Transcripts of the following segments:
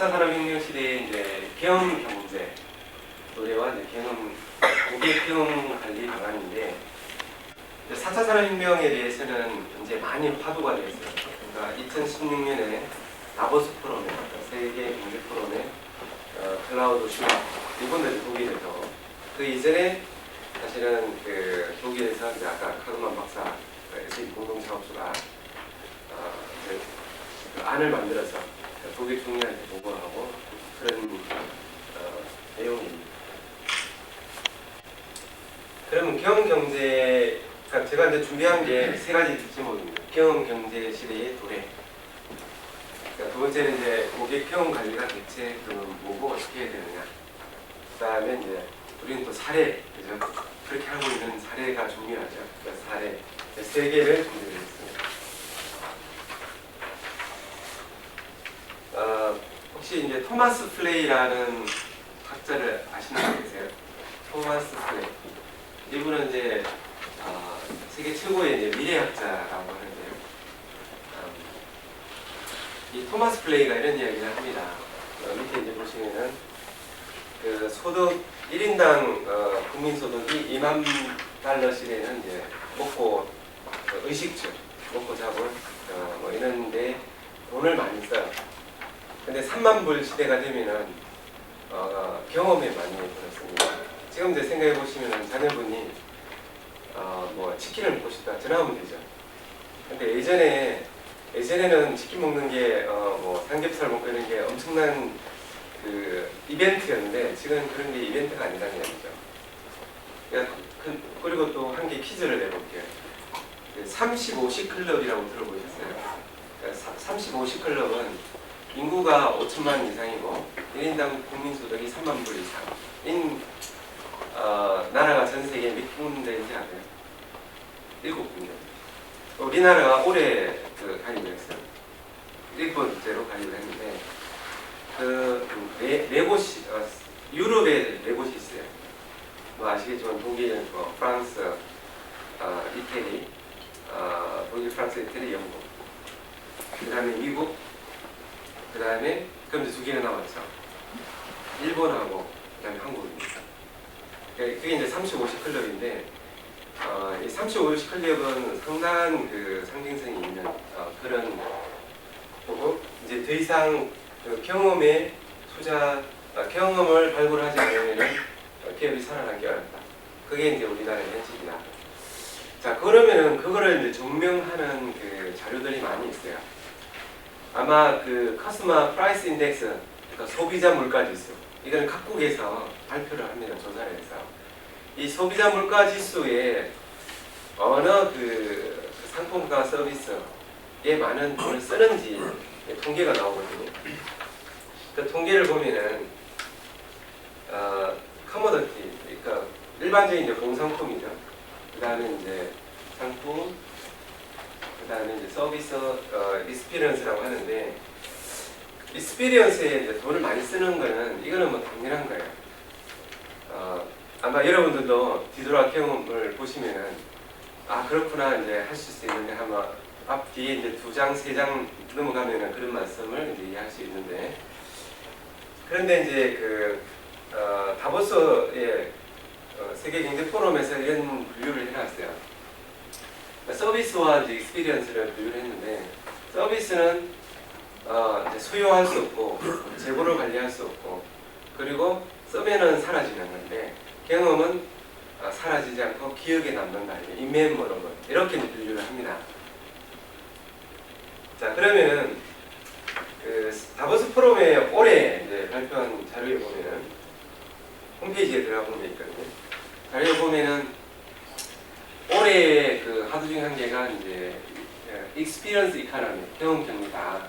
4차 산업혁명 시대에 이제 경영 경제 노래와 이제 고객 경영 관리 방안인데 4차 산업혁명에 대해서는 굉장히 많이 화두가 되어 있어요. 그러니까 2016년에 다보스 포럼에 세계 경제 포럼에 클라우드 슈밥 이분들이 독일에서 그 이전에 사실은 그 독일에서 이제 아까 카그만 박사 SAP 공동사업소가 그 안을 만들어서 독일 총리한테 보고하고 그런 내용입니다. 그러면 경영경제, 그러니까 제가 이제 준비한 게 세 가지 제목입니다. 경영경제 시대의 도래. 그러니까 두 번째는 이제 고객 경영 관리가 대체 그러면 뭐고 어떻게 해야 되느냐. 그다음에 이제 우리는 또 사례, 그죠? 그렇게 하고 있는 사례가 중요하죠. 그래서 사례 세 개를 준비했습니다. 혹시 이제 토마스 플레이라는 학자를 아시는 분 계세요? 토마스 플레이. 이분은 이제 세계 최고의 이제 미래학자라고 하는데요. 이 토마스 플레이가 이런 이야기를 합니다. 밑에 이제 보시면은 그 소득 1인당 국민 소득이 2만 달러 시대는 이제 먹고 의식주, 먹고 자본 뭐 이런데 돈을 많이 써요. 근데 3만 불 시대가 되면은 경험에 많이 들었습니다. 지금 이제 생각해 보시면은 자녀분이 뭐 치킨을 먹고 싶다 전화하면 되죠. 근데 예전에는 치킨 먹는 게 뭐 삼겹살 먹고 이런 게 엄청난 그 이벤트였는데 지금 그런 게 이벤트가 아니라는 얘기죠. 그리고 또 한 개 퀴즈를 내볼게요. 35시 클럽이라고 들어보셨어요? 35시 클럽은 인구가 5천만 이상이고 1인당 국민소득이 3만 불 이상 나라가 전 세계에 몇 군데인지 아세요? 7군데. 우리나라가 올해 가입을 했어요. 1번째로 가입을 했는데 네 곳이 유럽에 네 곳이 있어요. 뭐 아시겠지만 독일, 프랑스, 이태리, 독일, 프랑스, 이태리, 영국. 그 다음에 미국, 그 다음에 그럼 이제 두 개가 남았죠. 일본하고 그 다음에 한국입니다. 그게 이제 35시 클럽인데 이 35시 클럽은 상당한 그 상징성이 있는 그런 거고 이제 더 이상 그 경험의 경험을 발굴하지 않으면 기업이 살아나기 어렵다. 그게 이제 우리나라의 현실이다. 자, 그러면은 그거를 이제 증명하는 그 자료들이 많이 있어요. 아마 그 커스마 프라이스 인덱스, 그러니까 소비자 물가 지수, 이건 각국에서 발표를 합니다. 조사를 해서 이 소비자 물가 지수에 어느 그 상품과 서비스에 많은 돈을 쓰는지 통계가 나오거든요. 그 통계를 보면은 커머더티, 그러니까 일반적인 이제 공상품이죠. 그 다음에 이제 상품, 그 다음에 이제 서비스, 익스피리언스라고 하는데, 익스피리언스에 이제 돈을 많이 쓰는 거는, 이거는 뭐 당연한 거예요. 아마 여러분들도 뒤돌아 경험을 보시면은, 그렇구나, 이제 하실 수 있는데, 아마 앞뒤에 이제 2장, 3장 넘어가면은 그런 말씀을 이제 이해할 수 있는데, 그런데 이제 다보스의 세계 경제 포럼에서 이런 분류를 해놨어요. 서비스와 이제 익스피리언스를 분류를 했는데, 서비스는 이제 소유할 수 없고 재고를 관리할 수 없고 그리고 쓰면은 사라지는 건데 경험은 사라지지 않고 기억에 남는다. 인메모러블 이렇게 분류를 합니다. 자, 그러면은 그 다보스 포럼에 올해 이제 발표한 자료에 보면은 홈페이지에 들어가 보면 있거든요. 자료에 보면은 올해 그 하도 중에 한 개가 이제 익스피리언스 이코노미, 경험 경제다.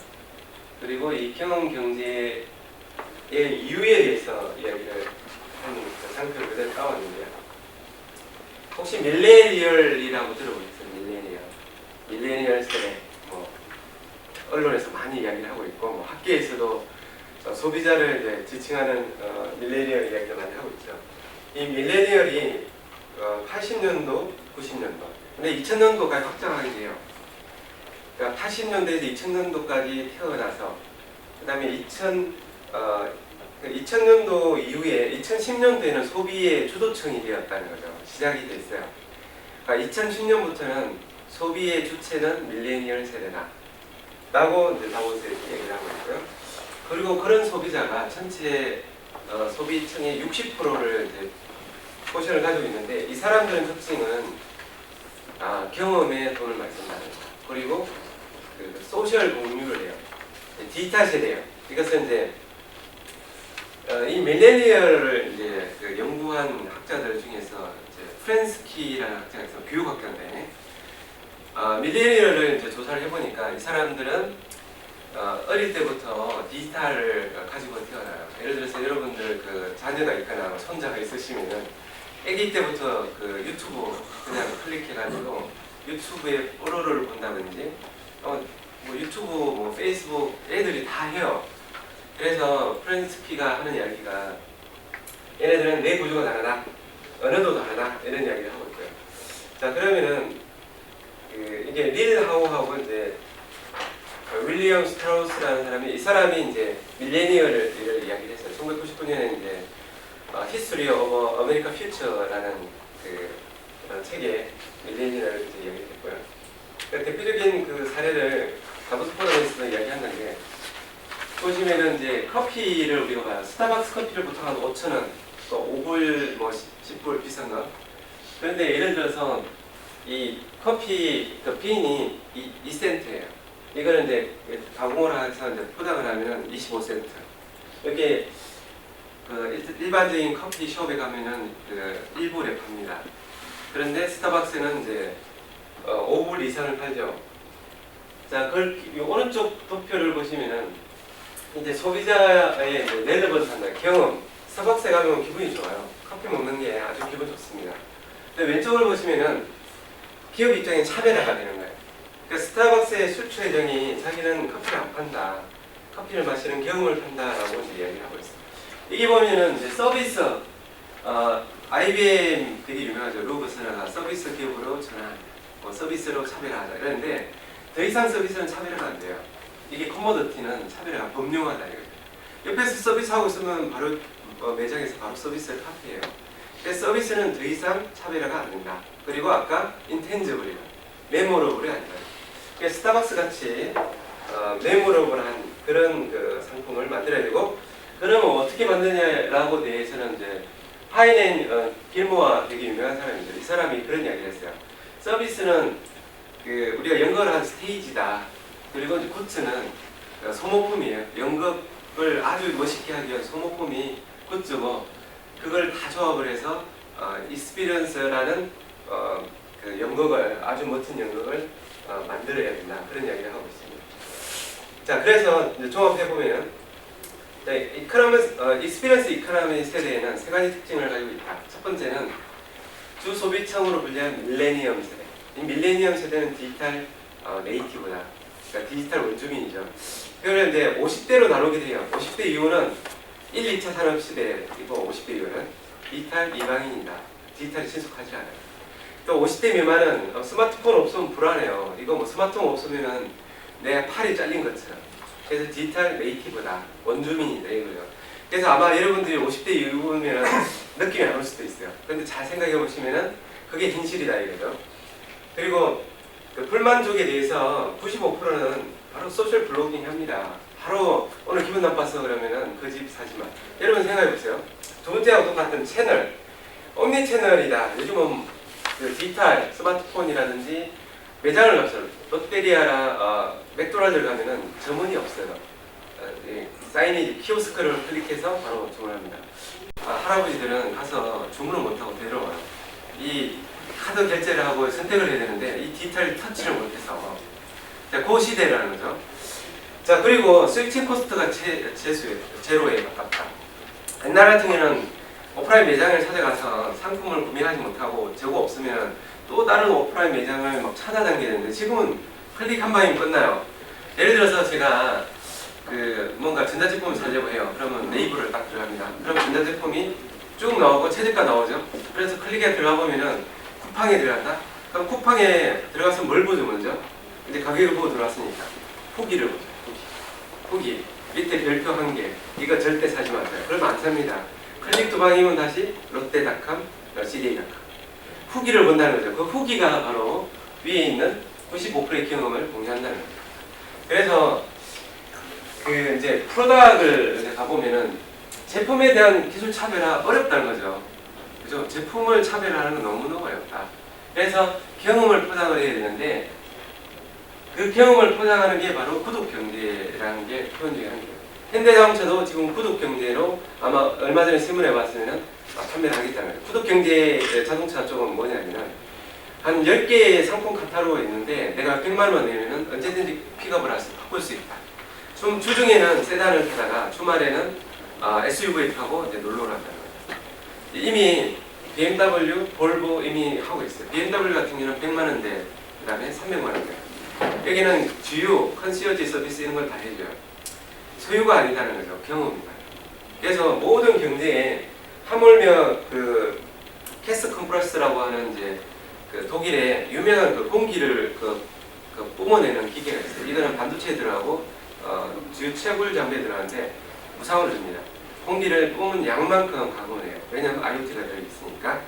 그리고 이 경험 경제의 이유에 대해서 이야기를 하는 상표를 그대로 따왔는데요. 혹시 밀레니얼이라고 들어보셨어요? 밀레니얼 세대. 언론에서 많이 이야기를 하고 있고 뭐 학계에서도 소비자를 이제 지칭하는 밀레니얼 이야기를 많이 하고 있죠. 이 밀레니얼이 80년도, 90년도, 근데 2000년도까지 확장하게 돼요. 그러니까 80년대에서 2000년도까지 태어나서 그 다음에 그 2000년도 이후에 2010년도에는 소비의 주도층이 되었다는 거죠. 시작이 됐어요. 그러니까 2010년부터는 소비의 주체는 밀레니얼 세대다 라고 이제 다보스에서 얘기를 하고 있고요. 그리고 그런 소비자가 전체 소비층의 60%를 이제 포션을 가지고 있는데, 이 사람들의 특징은 경험에 돈을 많이 쓴다는 거. 그리고 그 소셜 공유를 해요. 디지털 세대예요. 이것은 이제 이 밀레니얼을 이제 그 연구한 학자들 중에서 이제 프렌스키라는 학자가 있어요. 교육학자인데 밀레니얼을 이제 조사를 해보니까 이 사람들은 어릴 때부터 디지털을 가지고 태어나요. 예를 들어서 여러분들 그 자녀가 있거나 손자가 있으시면은 아기 때부터 그 유튜브 그냥 클릭해가지고 유튜브에 포로를 본다든지 뭐 유튜브 뭐 페이스북 애들이 다 해요. 그래서 프렌스키가 하는 이야기가 얘네들은 뇌 구조가 다르다, 언어도 다르다 이런 이야기를 하고 있고요. 자, 그러면은 이게 릴 하우하고 이제 윌리엄 스트라우스라는 사람이, 이 사람이 이제 밀레니얼을 이야기를 했어요. 1999년에 이제 History of American Future라는 그런 책에 밀레니얼을 이제 이야기를 했고요. 그러니까 대표적인 그 사례를 다보스 포럼에서도 이야기한 건데, 보시면은 이제 커피를 우리가 봐요. 스타벅스 커피를 보통 한 5,000원, 또 5불, 뭐 10불 비싼 거. 그런데 예를 들어서 이 커피 그 빈이 2센트예요. 이거는 이제 가공을 해서 이제 포장을 하면은 25센트. 이렇게 그 일반적인 커피숍에 가면은 그 1불에 팝니다. 그런데 스타벅스는 이제 5불 이상을 팔죠. 자, 그걸 오른쪽 도표를 보시면은 이제 소비자의 렐레번스한다, 경험. 스타벅스에 가면 기분이 좋아요. 커피 먹는 게 아주 기분 좋습니다. 근데 왼쪽을 보시면은 기업 입장에 차별화가 되는 거예요. 그러니까 스타벅스의 수출 예정이 자기는 커피를 안 판다, 커피를 마시는 경험을 판다라고 이제 이야기를 하고 있어요. 이게 보면은 이제 서비스, IBM 되게 유명하죠. 로버스나가 서비스 기업으로 전환, 뭐 서비스로 차별화하자 이러는데, 더 이상 서비스는 차별화가 안 돼요. 이게 커머더티는 차별화가 법령화다 이거죠. 옆에서 서비스하고 있으면 바로 매장에서 바로 서비스를 카피해요. 그래서 서비스는 더 이상 차별화가 안 된다. 그리고 아까 인텐저블이다, 메모러블이 아니다. 그래서 스타벅스 같이 메모러블한 그런 그 상품을 만들어야 되고, 그러면 어떻게 만드냐라고 대해서는 이제 파이넨 길모아 되게 유명한 사람인데, 이 사람이 그런 이야기를 했어요. 서비스는 그 우리가 연구를 한 스테이지다. 그리고 이제 굿즈는 소모품이에요. 연극을 아주 멋있게 하기 위한 소모품이 굿즈고, 그걸 다 조합을 해서 익스피리언스라는 그 연극을, 아주 멋진 연극을 만들어야 된다. 그런 이야기를 하고 있습니다. 자, 그래서 이제 종합해보면 익스피리언스 이코노미 세대에는 세 가지 특징을 가지고 있다. 첫 번째는 주소비층으로 분류한 밀레니엄 세대. 이 밀레니엄 세대는 디지털 네이티브다. 그러니까 디지털 원주민이죠. 그걸 이제 50대로 나누게 돼요. 50대 이후는 1, 2차 산업시대이고, 50대 이후는 디지털 이방인이다. 디지털이 친숙하지 않아요. 또 50대 미만은 스마트폰 없으면 불안해요. 이거 뭐 스마트폰 없으면 내 팔이 잘린 것처럼. 그래서 디지털 네이티브다, 원주민이다 이거죠. 그래서 아마 여러분들이 50대 이후면 느낌이 안 올 수도 있어요. 그런데 잘 생각해 보시면은 그게 진실이다 이거죠. 그리고 그 불만족에 대해서 95%는 바로 소셜 블로깅 합니다. 바로 오늘 기분 나빠서 그러면은 그 집 사지 마. 여러분 생각해 보세요. 두 번째하고 똑같은 채널, 옴니 채널이다. 요즘은 그 디지털 스마트폰이라든지 매장을 가서 롯데리아나 맥도날드를 가면은 점원이 없어요. 사이니지 키오스크를 클릭해서 바로 주문합니다. 할아버지들은 가서 주문을 못하고 데려와요. 이 카드 결제를 하고 선택을 해야 되는데 이 디지털 터치를 못해서. 자, 그 시대라는 거죠. 자, 그리고 스위칭 코스트가 제로에 가깝다. 옛날 같은 경우는 오프라인 매장을 찾아가서 상품을 구매하지 못하고 재고 없으면 또 다른 오프라인 매장을 막 찾아다니게 되는데, 지금은 클릭 한 방이면 끝나요. 예를 들어서 제가 그 뭔가 전자제품을 사려고 해요. 그러면 네이버를 딱 들어갑니다. 그럼 전자제품이 쭉 나오고 최저가 나오죠. 그래서 클릭에 들어가 보면은 쿠팡에 들어간다. 그럼 쿠팡에 들어가서 뭘 보죠 먼저? 이제 가격을 보고 들어왔으니까 후기를 보죠. 후기. 밑에 별표 1개. 이거 절대 사지 마세요. 그러면 안 삽니다. 클릭 2방이면 다시 롯데닷컴, CD닷컴. 후기를 본다는 거죠. 그 후기가 바로 위에 있는 95%의 경험을 공유한다는 거죠. 그래서 그 이제 프로덕을 이제 가보면은 제품에 대한 기술 차별화 어렵다는 거죠. 그죠? 제품을 차별화하는 건 너무너무 어렵다. 그래서 경험을 포장을 해야 되는데 그 경험을 포장하는 게 바로 구독경제라는 게 표현 중에 한 개예요. 현대자동차도 지금 구독경제로 아마 얼마 전에 신문에 봤으면 판매를 하겠다는 거예요. 구독경제 자동차 쪽은 뭐냐면은 한 10개의 상품 카탈로그가 있는데 내가 100만 원 내면은 언제든지 픽업을 해서 바꿀 수 있다. 주중에는 세단을 타다가 주말에는 SUV 타고 이제 놀러 간다는 거예요. 이미 BMW, 볼보 이미 하고 있어요. BMW 같은 경우는 100만 원대, 그 다음에 300만 원대. 여기는 주유, 컨시어지 서비스 이런 걸 다 해줘요. 소유가 아니다는 거죠. 경험이다. 그래서 모든 경제에 하물며 그 캐스 컴프레스라고 하는 이제 그 독일의 유명한 그 공기를 그 뿜어내는 기계가 있어요. 이거는 반도체에 들어가고 주요 채굴 장비에 들어가는데 무상으로 줍니다. 공기를 뿜은 양만큼 가공을 해요. 왜냐하면 IoT가 들어있으니까.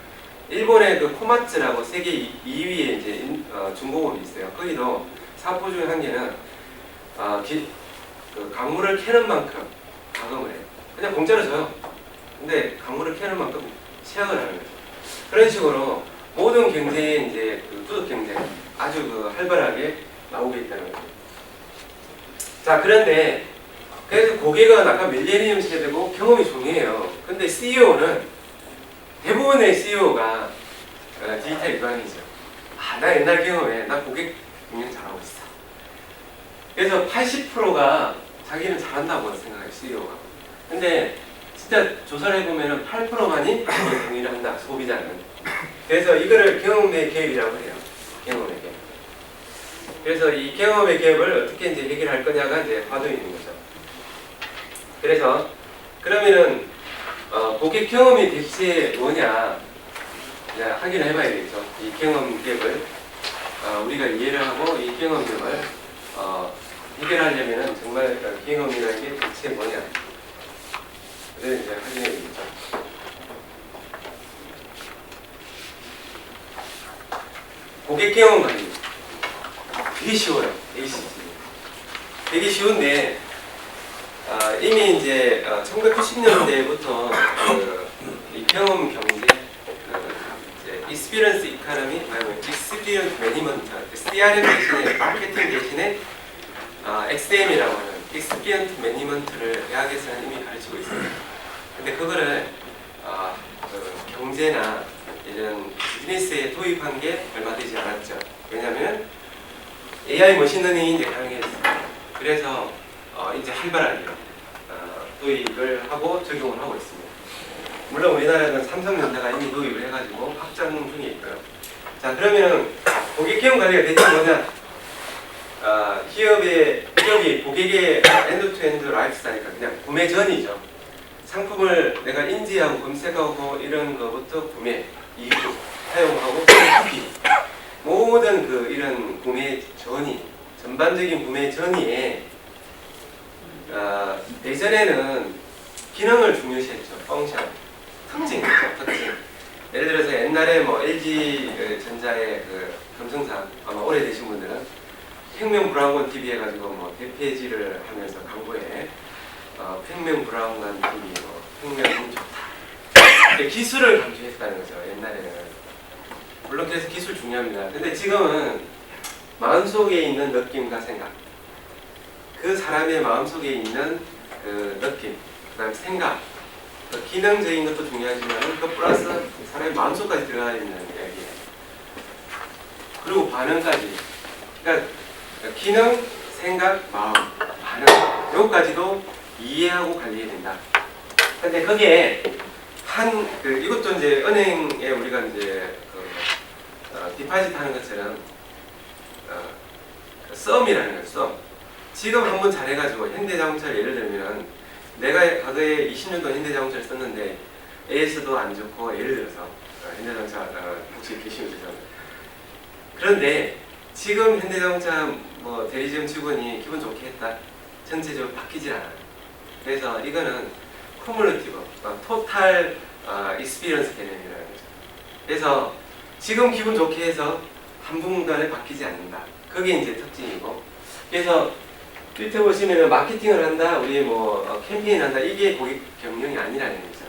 일본의 그 코마츠라고 세계 2위의 이제 중공업이 있어요. 거기도 사포 중에 한 개는 그 강물을 캐는 만큼 가공을 해요. 그냥 공짜로 줘요. 근데 강물을 캐는 만큼 채약을 하는 거죠. 그런 식으로 모든 경제에 이제 그 구독 경제 아주 그 활발하게 나오고 있다는 거죠. 자, 그런데 그래서 고객은 아까 밀레니엄 세대고 경험이 중요해요. 근데 CEO는 대부분의 CEO가 디지털 기반이죠. 나 옛날 경험에 나 고객 경영 잘하고 있어. 그래서 80%가 자기는 잘한다고 생각해요, CEO가. 근데 진짜 조사를 해보면 8%만이 동의를 한다, 소비자는. 그래서 이거를 경험의 갭이라고 해요. 경험의 갭. 그래서 이 경험의 갭을 어떻게 이제 해결할 거냐가 이제 화두에 있는 거죠. 그래서 그러면은 고객 경험이 대체 뭐냐 이제 확인을 해봐야 되겠죠. 이 경험 갭을 우리가 이해를 하고 이 경험 갭을 해결하려면은 정말 경험이라는 게 대체 뭐냐 를 이제 확인해야 되겠죠. 고객 경험 관리 되게 쉬워요. 되게 쉬운데 이미 이제 1990년대부터 이 경험 경제, 익스피리언스 이코노미, 익스피리언스 매니먼트, CRM 대신에 마케팅 대신에 XM이라고 하는 익스피리언스 매니먼트를 대학에서는 이미 가르치고 있습니다. 근데 그거를 경제나 이런 비즈니스에 도입한 게 얼마 되지 않았죠. 왜냐하면 AI 머신러닝이 이제 가능했습니다. 그래서 이제 활발하게 도입을 하고 적용을 하고 있습니다. 물론 우리나라는 삼성전자가 이미 도입을 해가지고 확장 중에 있고요. 자, 그러면 고객 경험 관리가 대체 뭐냐? 기업이 고객의 엔드-투-엔드 라이프 스타일이니까 그냥 구매 전이죠. 상품을 내가 인지하고 검색하고 이런 거부터 구매, 이후, 사용하고, 후기. 모든 그 이런 구매 전이, 전반적인 구매 전이에 예전에는 기능을 중요시했죠. 펑션, 특징이죠. 특징. 예를 들어서 옛날에 뭐 LG 전자의 그 감성상 아마 오래되신 분들은 평면 브라운관 TV 해가지고 뭐 대폐지를 하면서 광고에 평면 브라운관 TV, 평면은 좋다. 기술을 강조했다는 거죠. 옛날에는. 물론 그래서 기술 중요합니다. 근데 지금은 마음속에 있는 느낌과 생각, 그 사람의 마음속에 있는 그 느낌, 그 다음 생각, 그 기능적인 것도 중요하지만 그 플러스 사람의 마음속까지 들어가 있는 이야기예요. 그리고 반응까지. 그러니까 기능, 생각, 마음, 반응, 이것까지도 이해하고 관리해야 된다. 근데 거기에 이것도 이제 은행에 우리가 이제 디파짓 하는 것처럼 썸이라는 거예요. 썸. 지금 한번 잘해가지고 현대자동차를 예를 들면 내가 과거에 20년 동안 현대자동차를 썼는데 AS도 안 좋고 예를 들어서 현대자동차 혹시 계시면 죄송합니다. 그런데 지금 현대자동차 뭐 대리점 직원이 기분 좋게 했다. 전체적으로 바뀌질 않아요. 그래서 이거는 쿠뮬러티브, 토탈 익스피리언스 개념이라는 거죠. 그래서 지금 기분 좋게 해서 한순간에 바뀌지 않는다. 그게 이제 특징이고. 그래서 밑에 보시면은 마케팅을 한다, 우리 뭐 캠페인 한다, 이게 고객 경영이 아니라는 거죠.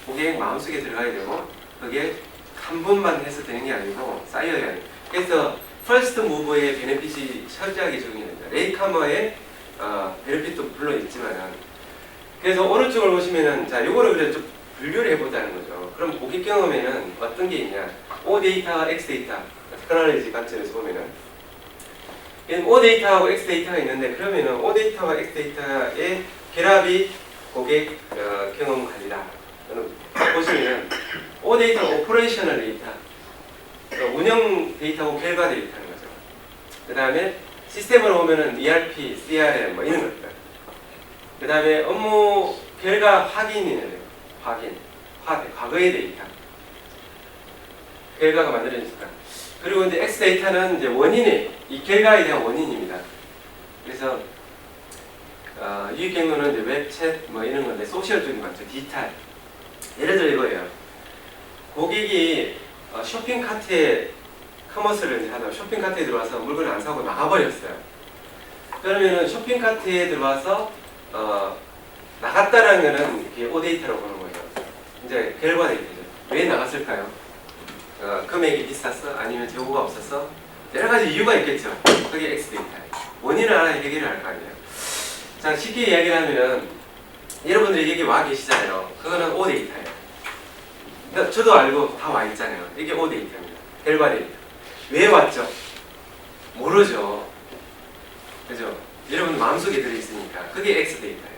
고객 마음속에 들어가야 되고, 그게 한 번만 해서 되는 게 아니고 쌓여야 해요. 그래서 퍼스트 무버의 베네핏이 철저하게 적용됩니다. 레이카머의 베네핏도 물론 있지만은, 그래서 오른쪽을 보시면은, 자, 요거를 그래 좀 분류를 해보자는 거죠. 그럼 고객 경험에는 어떤 게 있냐? O 데이터와 X 데이터, 테크놀로지 관점에서 보면은, O 데이터하고 X 데이터가 있는데, 그러면은 O 데이터와 X 데이터의 결합이 고객 경험 관리다. 보시면 O 데이터 오퍼레이셔널 데이터, 운영 데이터고 결과 데이터는 거죠. 그 다음에 시스템으로 보면은 ERP, CRM 뭐 이런 것들. 그 다음에 업무 결과 확인이네요. 확인, 과거의 데이터. 결과가 만들어지니까. 그리고 이제 X 데이터는 이제 원인이, 이 결과에 대한 원인입니다. 그래서 유익 경로는 이제 웹챗 뭐 이런 건데, 소셜적인 거 같죠. 디지털. 예를 들어 이거예요. 고객이 쇼핑 카트에 커머스를 하다가 쇼핑 카트에 들어와서 물건을 안 사고 나가버렸어요. 그러면은 쇼핑 카트에 들어와서 나갔다라는 거는 이게 O 데이터라고 보는 거죠. 이제 결과 데이터죠. 왜 나갔을까요? 금액이 비쌌어? 아니면 재고가 없었어? 여러 가지 이유가 있겠죠. 그게 X 데이터예요. 원인을 알아야 해결을 할 거 아니에요. 자, 쉽게 이야기를 하면은 여러분들이 여기 와 계시잖아요. 그거는 O 데이터예요. 저도 알고 다 와 있잖아요. 이게 O 데이터입니다. 결과 데이터. 왜 왔죠? 모르죠. 그죠? 여러분 마음속에 들어있으니까. 그게 X 데이터예요.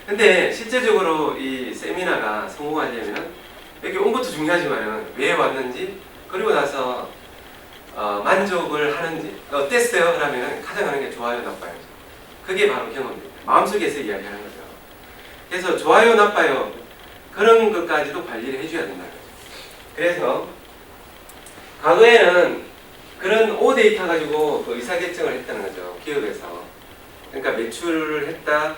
근데 실제적으로 이 세미나가 성공하려면 여기 온 것도 중요하지만 왜 왔는지, 그리고 나서 만족을 하는지, 어땠어요? 그러면 가장 하는 게 좋아요, 나빠요. 그게 바로 경험입니다. 마음속에서 이야기하는 거죠. 그래서 좋아요, 나빠요, 그런 것까지도 관리를 해줘야 된다는 거죠. 그래서 과거에는 그런 O 데이터 가지고 그 의사결정을 했다는 거죠. 기업에서. 그러니까 매출을 했다,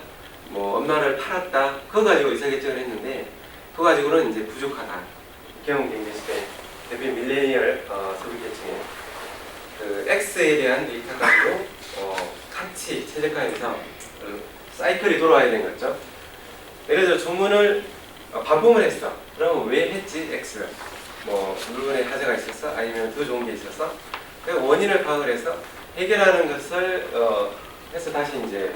뭐 엄마를 팔았다, 그거 가지고 의사결정을 했는데, 그거 가지고는 이제 부족하다. 경영경제 시대 대비 밀레니얼 소비계층에 그 X에 대한 데이터 가지고 같이 최적화해서 사이클이 돌아와야 되는 거죠. 예를 들어 주문을 반품을 했어. 그러면 왜 했지? X. 뭐 물건에 하자가 있었어? 아니면 더 좋은 게 있었어? 그 원인을 파악을 해서 해결하는 것을 해서 다시 이제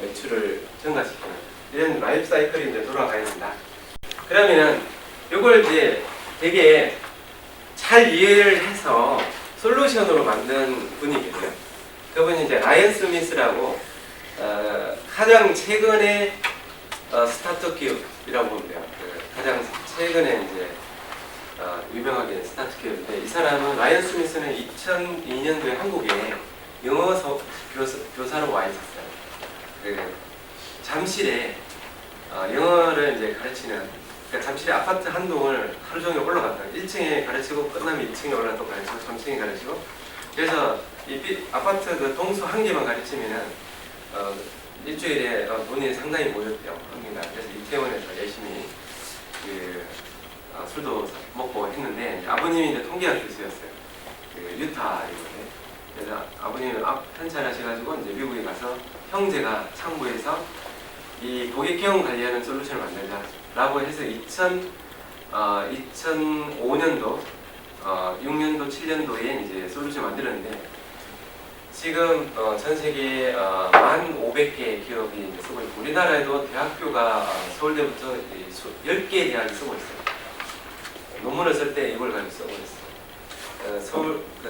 매출을 증가시키는 이런 라이프 사이클이 이제 돌아가야 된다. 그러면은 이걸 이제 되게 잘 이해를 해서 솔루션으로 만든 분이 계세요. 그분이 이제 라이언 스미스라고 가장 최근에 스타트업 기업이라고 보면 돼요. 가장 최근에 이제 유명하게 스타트업 기업인데, 이 사람은 라이언 스미스는 2002년도에 한국에 영어 교사로 와 있었어요. 잠실에 영어를 이제 가르치는, 그러니까 잠실에 아파트 한 동을 하루 종일 올라갔다. 1층에 가르치고 끝나면 2층에 올라가 또 가르치고 3층에 가르치고. 그래서 이 아파트 그 동수 한 개만 가르치면은 일주일에 돈이 상당히 모였대요. 합니다. 그래서 이태원에서 열심히 술도 먹고 했는데, 아버님이 이제 통계학 교수였어요. 유타이거든요. 그래서 아버님은 편찬하셔가지고 이제 미국에 가서 형제가 창부에서 이 고객 경험 관리하는 솔루션을 만들자라고 해서 2005년도, 6년도, 7년도에 이제 솔루션 만들었는데, 지금 전 세계에 1,500개 기업이 이제 쓰고 있고, 우리나라에도 대학교가 서울대부터 10개의 대학이 쓰고 있어요. 논문을 쓸 때 이걸 가지고 쓰고 있어요.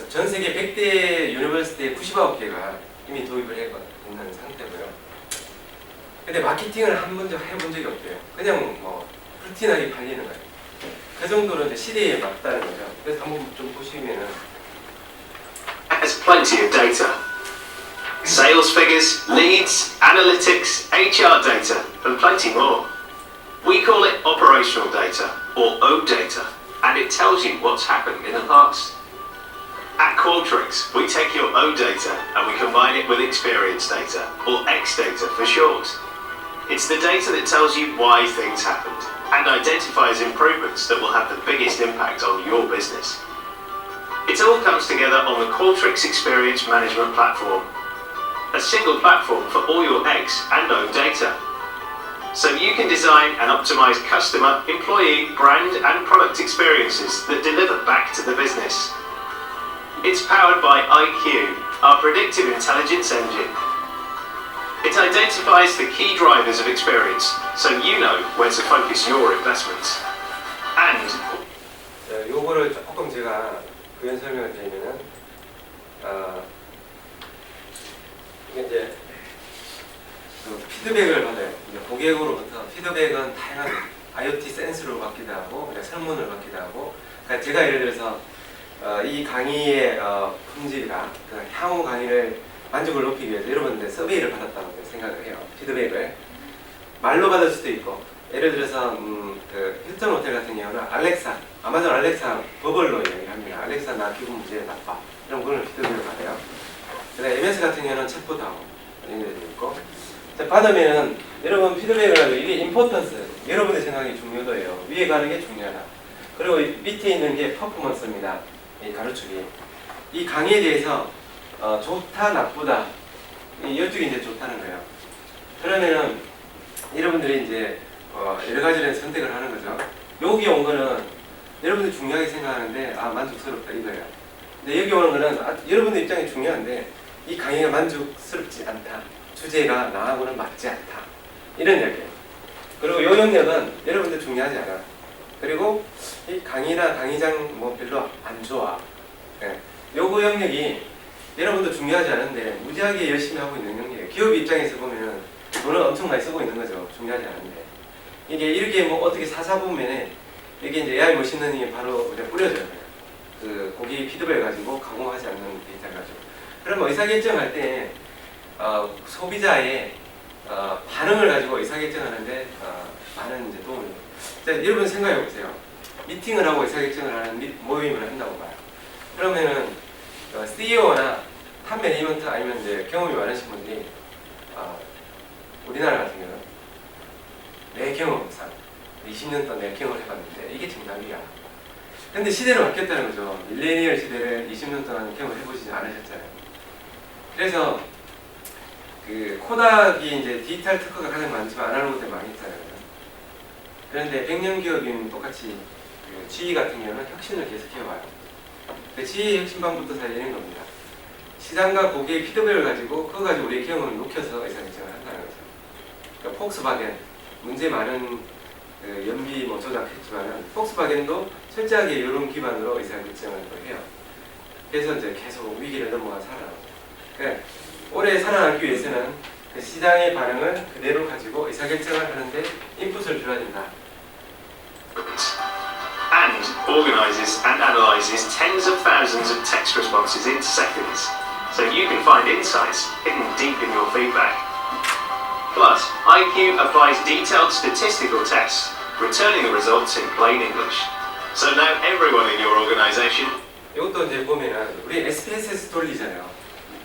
전 세계 100대 유니버시티에 99개가 이미 도입을 했는 상태고요. 근데 마케팅을 한 번도 해본 적이 없대요. 그냥 뭐 루틴하게 팔리는 거예요. 그 정도로 이제 시대에 맞다는 거죠. 그래서 한번 좀 보시면은, has plenty of data. Sales figures, leads, analytics, HR data, and plenty more. We call it operational data, or O data, and it tells you what's happened in the past. At Qualtrics, we take your O data and we combine it with experience data, or X data for short. It's the data that tells you why things happened and identifies improvements that will have the biggest impact on your business. It all comes together on the Qualtrics Experience Management Platform, a single platform for all your X and O data. So you can design and optimize customer, employee, brand and product experiences that deliver back to the business. It's powered by IQ, our predictive intelligence engine. It identifies the key drivers of experience, so you know where to focus your investments. And 요거를 조금 제가 부연 설명을 드리면은 이게 이제 그 피드백을 받아요. 이제 고객으로부터 피드백은 다양한 IoT 센스로 받기도 하고 그냥 설문을 받기도 하고. 그러니까 제가 예를 들어서 이 강의의 품질이나 향후 강의를 만족을 높이기 위해서 여러분들 서베이를 받았다고 생각을 해요. 피드백을 말로 받을 수도 있고, 예를 들어서 그 힐튼 호텔 같은 경우는 알렉사, 아마존 알렉사 버벌로 이야기합니다. 알렉사 나 기분 문제 나빠, 이런 거를 피드백을 받아요. 그다음에 MS 같은 경우는 챗봇하고 이런 것도 있고. 자, 받으면은 여러분 피드백을 하고 이게 임포턴스, 여러분의 생각이 중요도예요. 위에 가는 게 중요하다. 그리고 밑에 있는 게 퍼포먼스입니다. 이 가르치기. 이 강의에 대해서 좋다, 나쁘다. 이쪽이 이제 좋다는 거예요. 그러면은 여러분들이 이제 여러 가지를 선택을 하는 거죠. 여기 온 거는 여러분들이 중요하게 생각하는데 만족스럽다 이거예요. 근데 여기 오는 거는 여러분들 입장이 중요한데 이 강의가 만족스럽지 않다. 주제가 나하고는 맞지 않다. 이런 이야기예요. 그리고 요 영역은 여러분들 중요하지 않아. 그리고 이 강의나 강의장 뭐 별로 안 좋아. 네. 요거 영역이 여러분도 중요하지 않은데 무지하게 열심히 하고 있는 영역이에요. 기업 입장에서 보면은 돈을 엄청 많이 쓰고 있는 거죠. 중요하지 않은데. 이게 이렇게 뭐 어떻게 사사보면에 이게 이제 AI 머신러닝이 바로 그냥 뿌려져요. 그 고객 피드백을 가지고 가공하지 않는 데이터를 가지고. 그러면 의사결정할 때 소비자의 반응을 가지고 의사결정하는데 많은 이제 도움을 줘요. 자, 여러분 생각해 보세요. 미팅을 하고 의사결정을 하는 모임을 한다고 봐요. 그러면은 CEO나 탑 매니지먼트 아니면 이제 경험이 많으신 분들이 우리나라 같은 경우는 내 경험상 20년 동안 내가 경험을 해봤는데 이게 정답이야. 근데 시대를 바뀌었다는 거죠. 밀레니얼 시대를 20년 동안 경험을 해보시지 않으셨잖아요. 그래서 그 코닥이 이제 디지털 특허가 가장 많지만 아날로그 때 많이 있잖아요. 그런데 100년 기업인 똑같이 그 GE 같은 경우는 혁신을 계속해와요. 그 GE 혁신방부터 다 이런 겁니다. 시장과 고객의 피드백을 가지고 그거 가지고 우리의 경험을 녹여서 의사결정을 한다는 거죠. 그러니까 폭스바겐 문제 많은 그 연비 뭐 조작했지만은 폭스바겐도 철저하게 이런 기반으로 의사결정을 해요. 그래서 이제 계속 위기를 넘어가 살아나고. 그러니까 오래 살아남기 위해서는 그 시장의 반응을 그대로 가지고 의사결정을 하는데 인풋을 줘야 된다. and organizes and analyzes tens of thousands of text responses in seconds, so you can find insights hidden deep in your feedback. Plus, IQ applies detailed statistical tests, returning the results in plain English. So now everyone in your organization. 이것도 이제 보면은 우리 SPSS 돌리잖아요.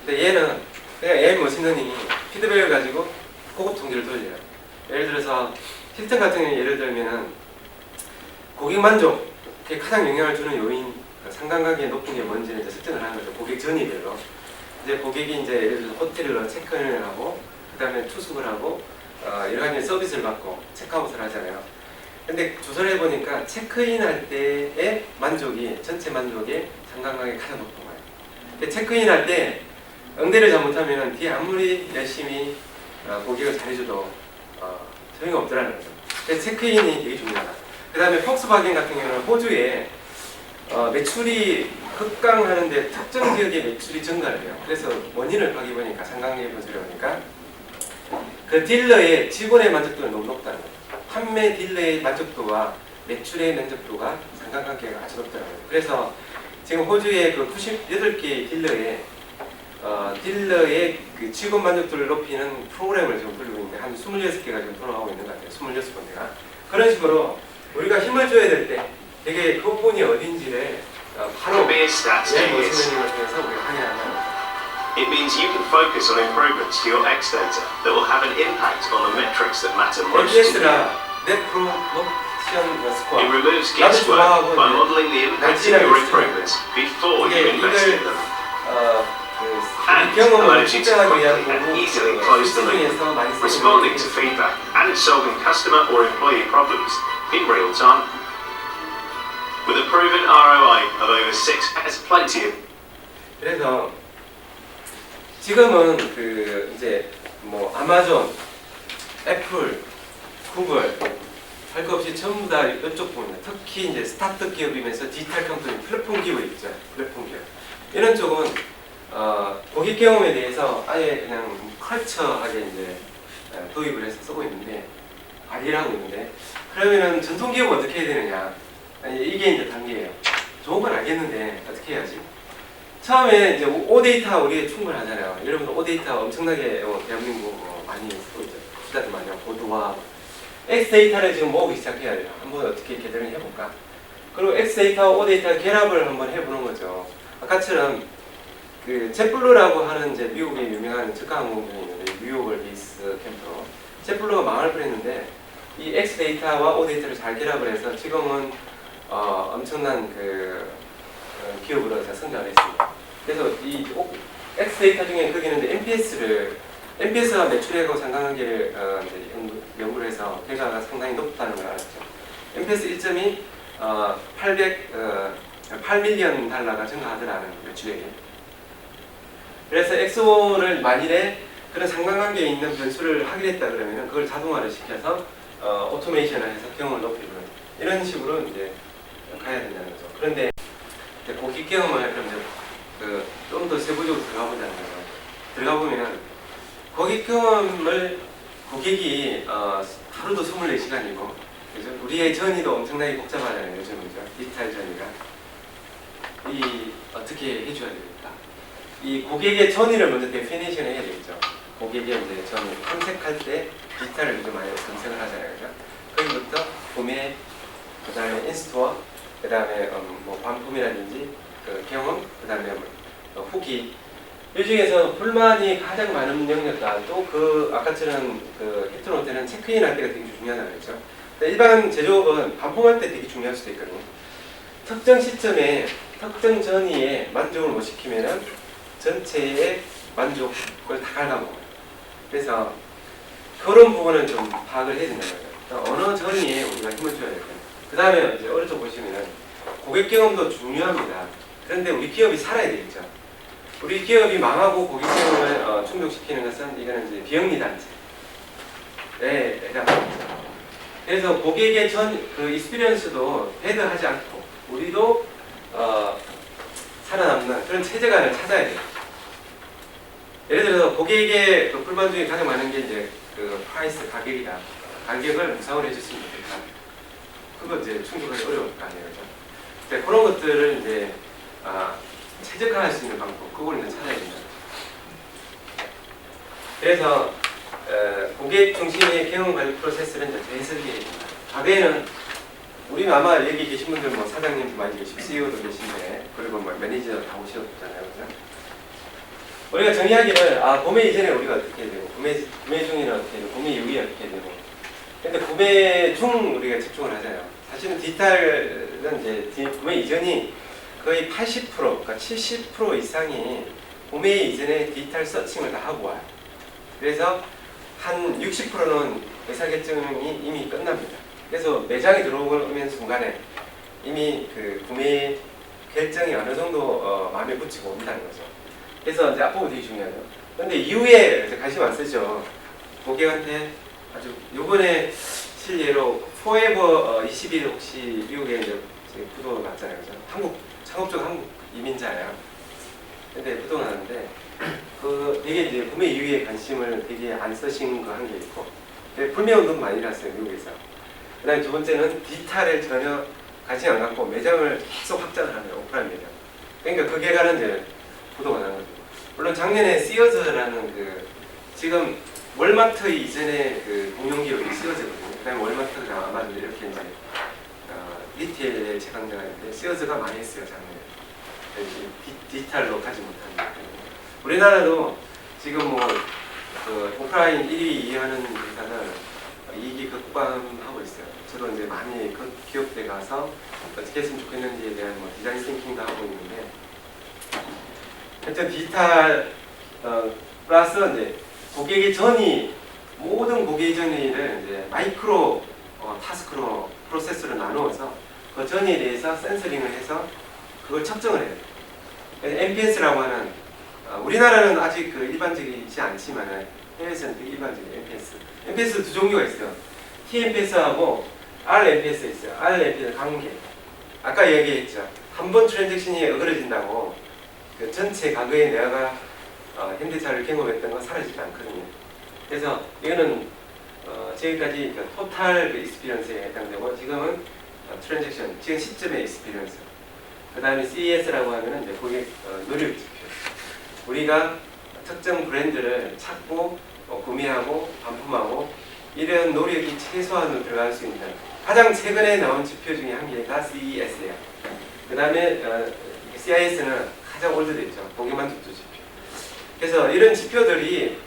근데 얘는 그냥 AI 머신러닝이 피드백을 가지고 고급 통계를 돌려요. 예를 들어서 힐튼 같은 경우 예를 들면은 고객 만족에 가장 영향을 주는 요인, 상관관계 높은 게 뭔지를 이제 설정을 하는 거죠. 고객 전이별로. 이제 고객이 이제 예를 들어서 호텔을 체크인을 하고, 그 다음에 투숙을 하고, 여러 가지 서비스를 받고, 체크아웃을 하잖아요. 근데 조사를 해보니까 체크인 할 때의 만족이, 전체 만족의 상관관계가 가장 높은 거예요. 근데 체크인 할 때 응대를 잘못하면 뒤에 아무리 열심히 고객을 잘해줘도 소용이 없더라는 거죠. 그래서 체크인이 되게 중요하다. 그 다음에 폭스바겐 같은 경우는 호주에 매출이 급강하는데 특정 지역의 매출이 증가를 해요. 그래서 원인을 파기보니까 상관관계 분석을 보니까 그 딜러의 직원의 만족도는 너무 높다는 거예요. 판매 딜러의 만족도와 매출의 만족도가 상관관계가 아주 높더라고요. 그래서 지금 호주의 그 98개의 딜러의 그 직원 만족도를 높이는 프로그램을 지금 돌리고 있는데 한 26개가 지금 돌아가고 있는 것 같아요. 26군데가. 그런 식으로 우리가 힘을 줘야 될 때 되게 그 부분이 어딘지를 바로 AI 머신러닝을 통해서 우리가 확인한다는 거죠. It means you can focus on improvements to your X data that will have an impact on the metrics that matter most to you. NPS라 Net Promotion Score. It removes 나도 guesswork 좋아하고 by 이제 modelling the impact of your improvements before you invest in them. 이 경험을 allows you to 측정하기 위한 quickly and 도구 easily close the loop, 중에서 많이 쓰는 responding to feedback and solving customer or employee problems in real time. With a proven ROI of over 6, there's plenty of 그래서 지금은 그 이제 뭐 아마존, 애플, 구글 할 것 없이 전부 다 이쪽 보면 특히 이제 스타트업 기업이면서 디지털 컴퍼니 플랫폼 기업이 있죠. 플랫폼 기업 이런 쪽은 고객 경험에 대해서 아예 그냥 컬처하게 이제 도입을 해서 쓰고 있는데 관리를 하고 있는데 그러면은 전통 기업은 어떻게 해야 되느냐? 아니 이게 이제 단계예요. 좋은 건 알겠는데 어떻게 해야지? 처음에 이제 오데이터 우리 충분하잖아요. 여러분들 오데이터 엄청나게 대한민국 많이 쓰고 있죠. 투자도 많이 하고 보드와 X데이터를 지금 모으기 시작해야 돼요. 한번 어떻게 개선을 해볼까? 그리고 X데이터와 오데이터 결합을 한번 해보는 거죠. 아까처럼 그 챗블루라고 하는 이제 미국의 유명한 저가 항공편이 있는데 뉴욕을 베이스 캠프로 챗블루가 망할 뻔했는데 이 X데이터와 오데이터를 잘 결합을 해서 지금은 엄청난 그 기업으로 성장을 했습니다. 그래서 이 X데이터 중에 거기 있는데 NPS가 매출액하고 상관관계를 이제 연구를 해서 결과가 상당히 높다는 걸 알았죠. NPS 1점이 8밀리언 달러가 증가하더라는 매출액이. 그래서 XO를 만일에 그런 상관관계에 있는 변수를 확인했다 그러면 그걸 자동화를 시켜서 오토메이션을 해서 경험을 높이는 이런 식으로 이제 가야 된다는 거죠. 그런데 고객 경험을 그럼 좀 더 세부적으로 들어가 보자는 거죠. 들어가 보면 고객 경험을 고객이 하루도 24시간이고 그죠? 우리의 전이도 엄청나게 복잡하잖아요. 요즘은 그죠? 디지털 전이가 이 어떻게 해줘야 되겠다. 이 고객의 전이를 먼저 데피니션 해야 되겠죠. 고객의 이제 전 검색할 때 디지털을 요즘 많이 검색을 하잖아요. 그죠? 거기부터 구매, 그 다음에 인스토어, 그 다음에 뭐 반품이라든지 그 경험, 그 다음에 후기. 이 중에서 불만이 가장 많은 영역과 또 그 아까처럼 그 히트론 때는 체크인 할 때가 되게 중요하다고 했죠. 일반 제조업은 반품할 때 되게 중요할 수도 있거든요. 특정 시점에 특정 전이에 만족을 못 시키면은 전체의 만족을 다 갉아먹어요. 그래서 그런 부분은 좀 파악을 해야 된다는 거죠. 어느 전이에 우리가 힘을 줘야 될까요? 그 다음에 이제 오른쪽 보시면은 고객 경험도 중요합니다. 그런데 우리 기업이 살아야 되겠죠. 우리 기업이 망하고 고객 경험을 충족시키는 것은 이거는 이제 비영리 단체에 해당합니다. 그래서 고객의 그 익스피리언스도 배드하지 않고 우리도 살아남는 그런 체제관을 찾아야 돼요. 예를 들어서 고객의 그 불만 중에 가장 많은 게 이제 그 프라이스 가격이다. 가격을 무상으로 해줬으면 좋겠다. 그거 이제 충족하기 어려울 거 아니에요, 그죠? 네, 그런 것들을 이제 최적화할 수 있는 방법, 그걸 이제 찾아야 된다. 그래서 고객 중심의 경영 관리 프로세스를 이제 재설계해야 된다. 과거에는 우리 아마 여기 계신 분들 뭐 사장님도 많이 계시고 CEO도 계신데 그리고 뭐 매니저 다 오셨잖아요, 그죠? 우리가 정의하기를 구매 이전에 우리가 어떻게 해야 되고 구매 중에는 어떻게 되고 구매 이후에 어떻게 해야 되고 근데 구매 중 우리가 집중을 하잖아요. 사실은 디지털은 이제 구매 이전이 거의 80% 그러니까 70% 이상이 구매 이전에 디지털 서칭을 다 하고 와요. 그래서 한 60%는 의사결정이 이미 끝납니다. 그래서 매장에 들어오는 순간에 이미 그 구매 결정이 어느 정도 마음에 붙이고 온다는 거죠. 그래서 이제 앞부분 되게 중요하죠. 근데 이후에 관심 안 쓰죠. 고객한테 아주 요번에 실례로 포에버 21 혹시 미국에 이제 부도 났잖아요. 그죠? 창업적 한국 이민자예요. 근데 부도 났는데 그 되게 이제 구매 이후에 관심을 되게 안 쓰신 거 한 게 있고 불매 운동 많이 났어요, 미국에서. 그다음에 두 번째는 디지털에 전혀 관심 안 갖고 매장을 계속 확장을 하는 오프라인 매장. 그러니까 그게 가는 이제 부도가 나는 거죠. 물론 작년에 시어즈라는 그 지금 월마트 이전에 그 공룡기업이 시어즈거든요. 그다음에 월마트가 아마존 이렇게 이제 리테일에 최강자가 있는데 시어즈가 많이 했어요, 작년에. 디지털로 가지 못하는 거예요. 우리나라도 지금 뭐 그 오프라인 1위, 2위 하는 회사는 이익이 극반하고 있어요. 저도 이제 많이 그 기업에 가서 어떻게 했으면 좋겠는지에 대한 뭐 디자인 싱킹도 하고 있는데, 하여튼 디지털 플러스 이제 고객의 전이, 모든 고객의 전이를 이제 마이크로 타스크로 프로세스로 나누어서 그 전이에 대해서 센서링을 해서 그걸 측정을 해요. NPS라고 하는, 우리나라는 아직 그 일반적이지 않지만은 해외에서는 되게 일반적인 NPS. NPS 두 종류가 있어요. TNPS하고 RNPS 있어요. RNPS 관계. 아까 얘기했죠. 한 번 트랜잭션이 어그러진다고 그 전체 과거에 내가 현대차를 경험했던 건 사라지지 않거든요. 그래서 이거는 지금까지 그 토탈 그 익스피리언스에 해당되고, 지금은 트랜잭션, 지금 시점의 익스피리언스. 그 다음에 CES라고 하면은 이제 고객 노력 지표. 우리가 특정 브랜드를 찾고 구매하고 반품하고 이런 노력이 최소한으로 들어갈 수 있는 가장 최근에 나온 지표 중에 한 개가 CES예요. 그 다음에 CIS는 가장 오래됐죠. 고객만족도 지표. 그래서 이런 지표들이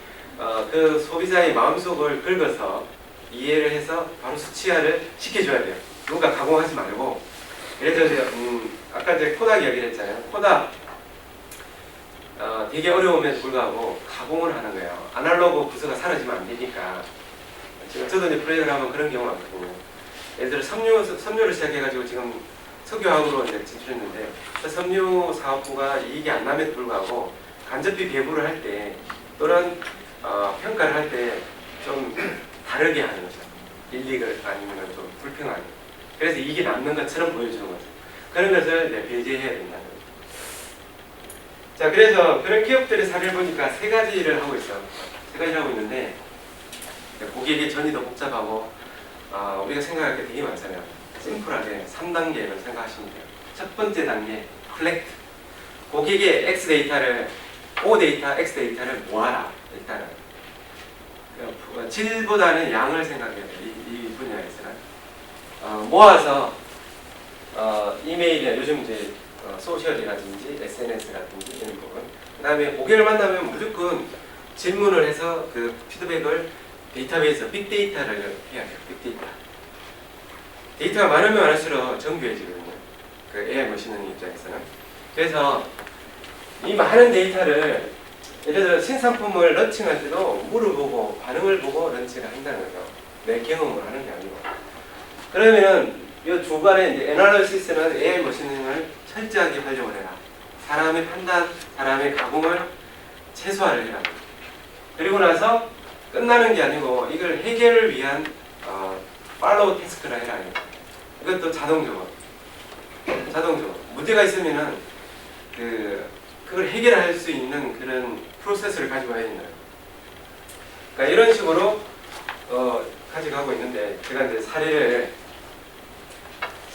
그 소비자의 마음속을 긁어서 이해를 해서 바로 수치화를 시켜줘야 돼요. 누가 가공하지 말고. 그래서 이제 아까 이제 코닥 이야기를 했잖아요. 코닥 되게 어려움에도 불구하고 가공을 하는 거예요. 아날로그 부서가 사라지면 안 되니까. 지금 저도 이제 프로젝트를 하면 그런 경우가 많거든요. 예를 들어 섬유를 시작해가지고 지금 석유화학으로 이제 진출했는데, 그 섬유 사업부가 이익이 안 남에도 불구하고 간접비 배부를 할 때 또는 평가를 할 때 좀 다르게 하는 거죠. 일리가 아니면 좀 불평하는. 그래서 이익이 남는 것처럼 보여주는 거죠. 그런 것을 이제 배제해야 된다는 거죠. 자, 그래서 그런 기업들의 사례를 보니까 세 가지를 하고 있어요. 세 가지를 하고 있는데, 고객의 전이 더 복잡하고 우리가 생각할 게 되게 많잖아요. 심플하게 3단계를 생각하시면 돼요. 첫 번째 단계, 컬렉트. 고객의 X 데이터를, O 데이터, X 데이터를 모아라. 일단은 질보다는 양을 생각해야 돼요. 이 분야에서는 모아서 이메일이나 요즘 이제 소셜이라든지 SNS라든지 이런 부분, 그 다음에 고객을 만나면 무조건 질문을 해서 그 피드백을 데이터베이스, 빅데이터를 해야 돼요. 빅데이터. 데이터가 많으면 많을수록 정교해지거든요. 그 AI 머신러닝 입장에서는. 그래서 이 많은 데이터를, 예를 들어 신상품을 런칭할 때도 물어보고 반응을 보고 런칭을 한다는 거죠. 내 경험을 하는 게 아니고. 그러면 이 중간에 이제 애널리시스는 AI 머신러닝을 철저하게 활용을 해라. 사람의 판단, 사람의 가공을 최소화를 해라. 그리고 나서 끝나는 게 아니고 이걸 해결을 위한 팔로우 태스크라 해라. 이것도 자동적으로. 문제가 있으면은 그걸 해결할 수 있는 그런 프로세스를 가지고 와야 된다. 그러니까 이런 식으로 가져가고 있는데, 제가 이제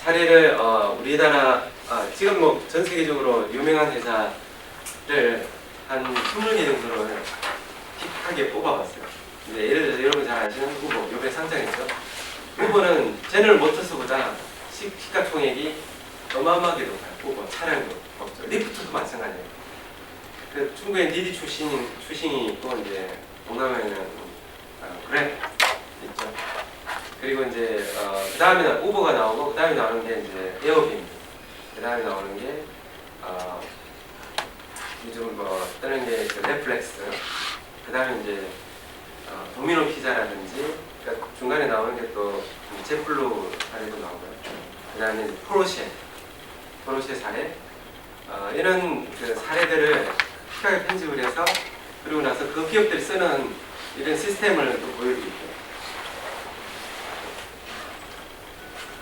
사례를 우리나라 지금 뭐 전 세계적으로 유명한 회사를 한 20개 정도를 픽하게 뽑아봤어요. 이제 예를 들어서 여러분 잘 아시는 우버, 이번에 상장했죠. 우버는 제너럴 모터스보다 시가총액이 어마어마하게 높아요. 우버 차량도 없죠. 리프트도 마찬가지예요. 그 중국에 디디 출신이 있고, 이제 동남아에는 그랩 있죠. 그리고 이제 그 다음에 우버가 나오고, 그 다음에 나오는 게 이제 에어비앤비, 그 다음에 나오는 게 요즘 뭐 뜨는 게 넷플릭스, 그 다음에 이제 도미노 피자라든지, 그러니까 중간에 나오는 게 또 제플루 사례도 나오고요. 그 다음에 포르쉐 사례, 이런 그 사례들을 픽하게 편집을 해서, 그리고 나서 그 기업들이 쓰는 이런 시스템을 또 보여드릴게요.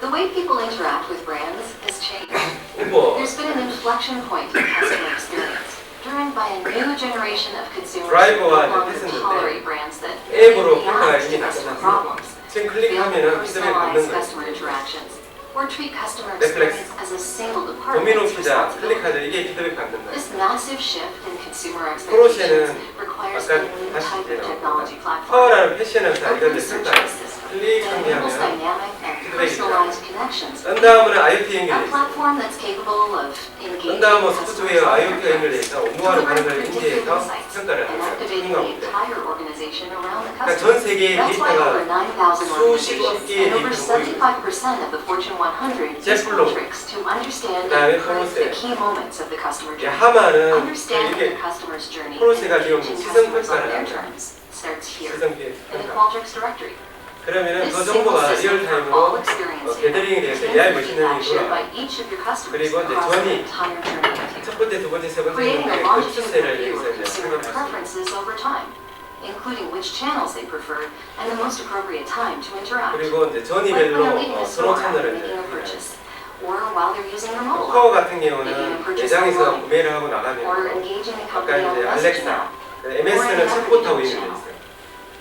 The way people interact with brands has changed. 우버 There's been an inflection point in customer experience, driven by a new generation of consumers who no 드라이버와 longer 패스인데 tolerate brands that 앱으로 평가가 react 이미 to customer 나타났어요. problems, 지금 fail 클릭하면은 to 피드백 받는 personalize customer 거예요. interactions, or treat customer 넷플릭스, experience as a single department's 도미노 피자 responsibility. 클릭하자, 이게 피드백 받는 거예요. This massive shift in consumer 포르쉐는 expectations requires 아까 a new 다시 type of 나오는 technology platform. 파워라는 패션 회사, 이건 Open 이제 search 평가예요. system that 클릭하면 enables dynamic and 피드백이 personalized 들어가요. connections. 썬다음은 IoT A 연결돼 있어요. platform that's capable of engaging 썬다음은 customers 소프트웨어 on their IoT terms, 연결돼서 업무하는 delivering 반응을 predictive 인지해서 insights, 평가를 and 하는 activating 거예요. the entire organization around the 그러니까 전 customer. 세계의 That's why over 데이터가 9,000 수십억 organizations 개의 and over 데이터를 75% of the Fortune 100 use 셀플로, Qualtrics to understand 그다음에 and improve the 프로세. key moments of the customer 이제 journey. 하마는 Understanding the 이게 customer's journey and 프로세가 지금 engaging 시선 customers on 평가를 their 하는 terms starts here 시선 in the 평가. Qualtrics directory. 그러면은 This 그 single 정보가 system for all 리얼타임으로 experiences 게더링이 돼서 contains AI the 머신러닝이 feedback shared by 돌아와요. each of your customers 그리고 이제 across the 전이 entire journey with you. 첫 번째, 두 번째, 세 번째 Creating a 그 longitudinal 추세를 view 여기서 of 이제 consumer 확인할 수 있어요. preferences over time, including which channels they prefer and the most appropriate time to interact. 그리고 이제 Like when they're 전이별로 leaving a 선호 store after 채널을 making a 이제 purchase, or while they're using their mobile 코어 app, 같은 경우는 매장에서 구매를 하고 나가면 or engaging the 아까 company on 이제 messaging 알렉사, app. MS는 챗봇하고 연결돼 있어요.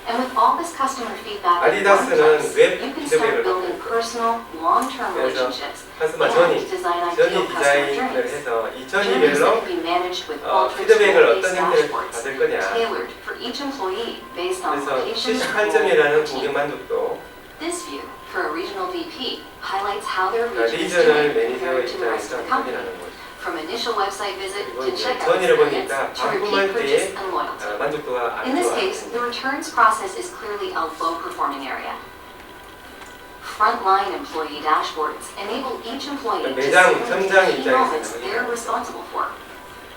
And with all this customer feedback in one 아디다스는 place, 웹 you can 피드백을 start building personal, long-term 그래서 relationships 카스마 and 전이 design ideal customer 디자인을 journeys. 해서 이 Journeys that 전이별로 can be managed with Qualtrics 피드백을 어떤 role-based 형태를 dashboards, 받을 거냐. tailored for each employee based on 그래서 location, role, 78점이라는 and 고객 team. 만족도, This view for a regional VP highlights how their 그러니까 region is 리저널 doing 매니저 compared to the rest 입장에서 of the company. 확인하는 거죠. From initial website visit 그리고 to 이제 checkout 전이를 experience 보니까 to repeat 반품할 purchase 때의 and loyalty. 만족도가 안 In this 좋아요. case, the returns process is clearly a low-performing area. Frontline employee dashboards enable each employee to 매장, signal the 점장 key 입장에서는 moments they're responsible for,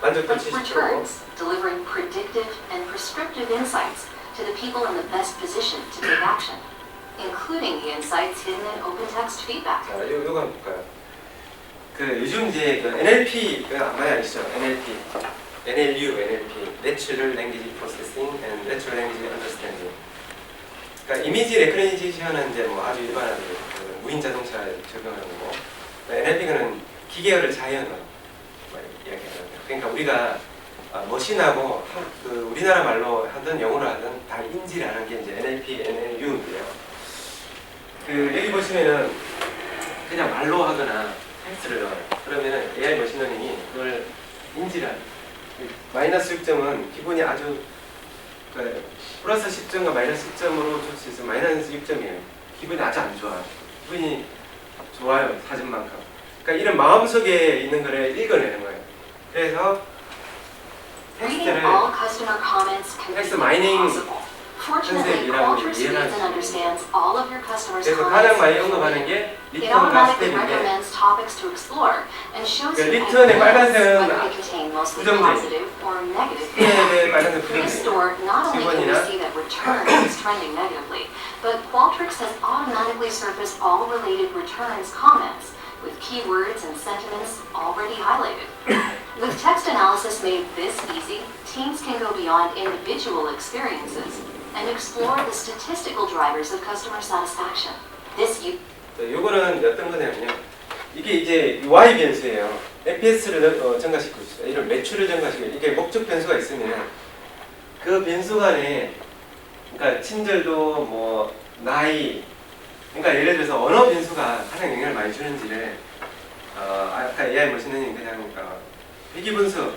만족도 like 70%, returns, delivering predictive and prescriptive insights to the people in the best position to take action, including the insights hidden in open text feedback. 자, 요거 한번 볼까요? 그 요즘 이제 그 NLP 많이 아시죠? NLU, Natural Language Processing and Natural Language Understanding. 그러니까 이미지 레커니제이션은 이제 뭐 아주 일반한 그 무인 자동차 적용하는 거고, NLP는 기계어를 자연어 이야기하는 거예요. 그러니까 우리가 머신하고 그 우리나라 말로 하든 영어로 하든 다 인지를 하는 게 이제 NLP, NLU인데요. 그 여기 보시면은 그냥 말로 하거나 텍스트를 넣어요. 그러면은 AI 머신러닝이 그걸 인지를 합니다. 마이너스 6점은 기본이 아주 그 플러스 10점과 마이너스 10점으로 줄 수 있어요. 마이너스 6점이에요. 기분이 아주 안 좋아요. 기분이 좋아요. 사진만큼. 그러니까 이런 마음속에 있는 거를 읽어내는 거예요. 그래서 Reading 텍스트를 all customer comments can be 텍스트 마이닝 impossible. Fortunately, 컨셉이라고 Qualtrics 이해를 reads and 하죠. understands all of your customers' 그래서 comments. 가장 많이 and 언급하는 게 It 리턴과 automatically 스텝인데 recommends topics to explore and shows you 그 at 리턴의 a glance 빨간색은 whether they contain mostly 부정적인. positive or negative 스텝의 feedback. 빨간색 In this 부정이에요. store, not only can we 직원이나 see that returns is trending negatively, but Qualtrics has automatically surfaced all related returns comments with keywords and sentiments already highlighted. With text analysis made this easy, teams can go beyond individual experiences and explore the statistical drivers of customer satisfaction. This 요거는 어떤 거냐면요. 이게 이제 Y 변수예요. NPS를 증가시키고 있어요. 이런 매출을 증가시키고 이게 목적 변수가 있으면 그 변수 간에 그러니까 친절도 뭐 나이 그러니까 예를 들어서 언어 변수가 가장 영향을 많이 주는지를 아까 AI 머신러닝 그냥 회귀 분수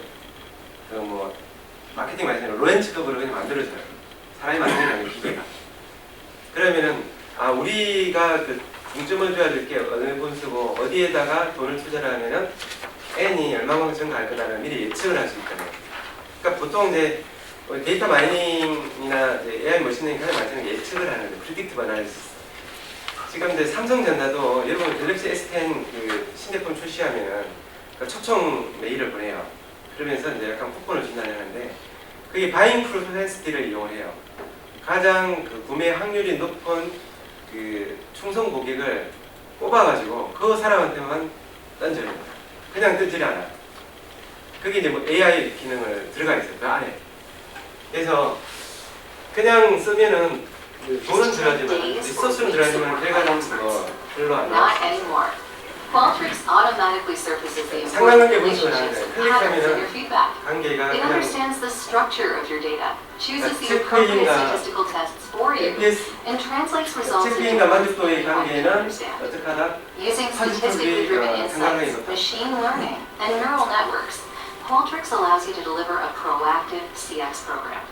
그 뭐 마케팅 말씀대로 로렌츠급으로 그냥 만들어줘요. 사람이 만드는 게 아니고 기계가. 그러면은 우리가 그 중점을 줘야 될 게 어느 분수고 어디에다가 돈을 투자를 하면은 N이 얼마만큼 증가할 거다라는 미리 예측을 할 수 있잖아요. 그러니까 보통 이제 데이터 마이닝이나 이제 AI 머신러닝 가장 많이 쓰는 게 예측을 하는 거예요. 프리딕티브 애널리시스. 지금 이제 삼성전자도 여러분 갤럭시 S10 그 신제품 출시하면은 그 초청 메일을 보내요. 그러면서 이제 약간 쿠폰을 준다는 하는데 그게 바잉 프로펜시티를 이용을 해요. 가장 그 구매 확률이 높은 그 충성 고객을 뽑아가지고 그 사람한테만 던져요. 그냥 던지지 않아. 그게 이제 뭐 AI 기능을 들어가 있어요. 그 안에. 그래서 그냥 쓰면은 그 돈은 들어가지만 리소스는 들어가지만 결과는 뭐 별로 안 나와요. not anymore. Qualtrics automatically surfaces the important 상관관계 분석을 relationships 하는데 and patterns in your 클릭하면은 feedback. 관계가 It 그냥 understands the structure of your data, chooses the 체크인과 appropriate statistical tests for you, NPS and translates results into 체크인과 words that 만족도의 you can 관계는 understand. 어떻게 하다? Using statistically driven insights, machine learning, and neural networks, Qualtrics allows you to deliver a proactive CX program.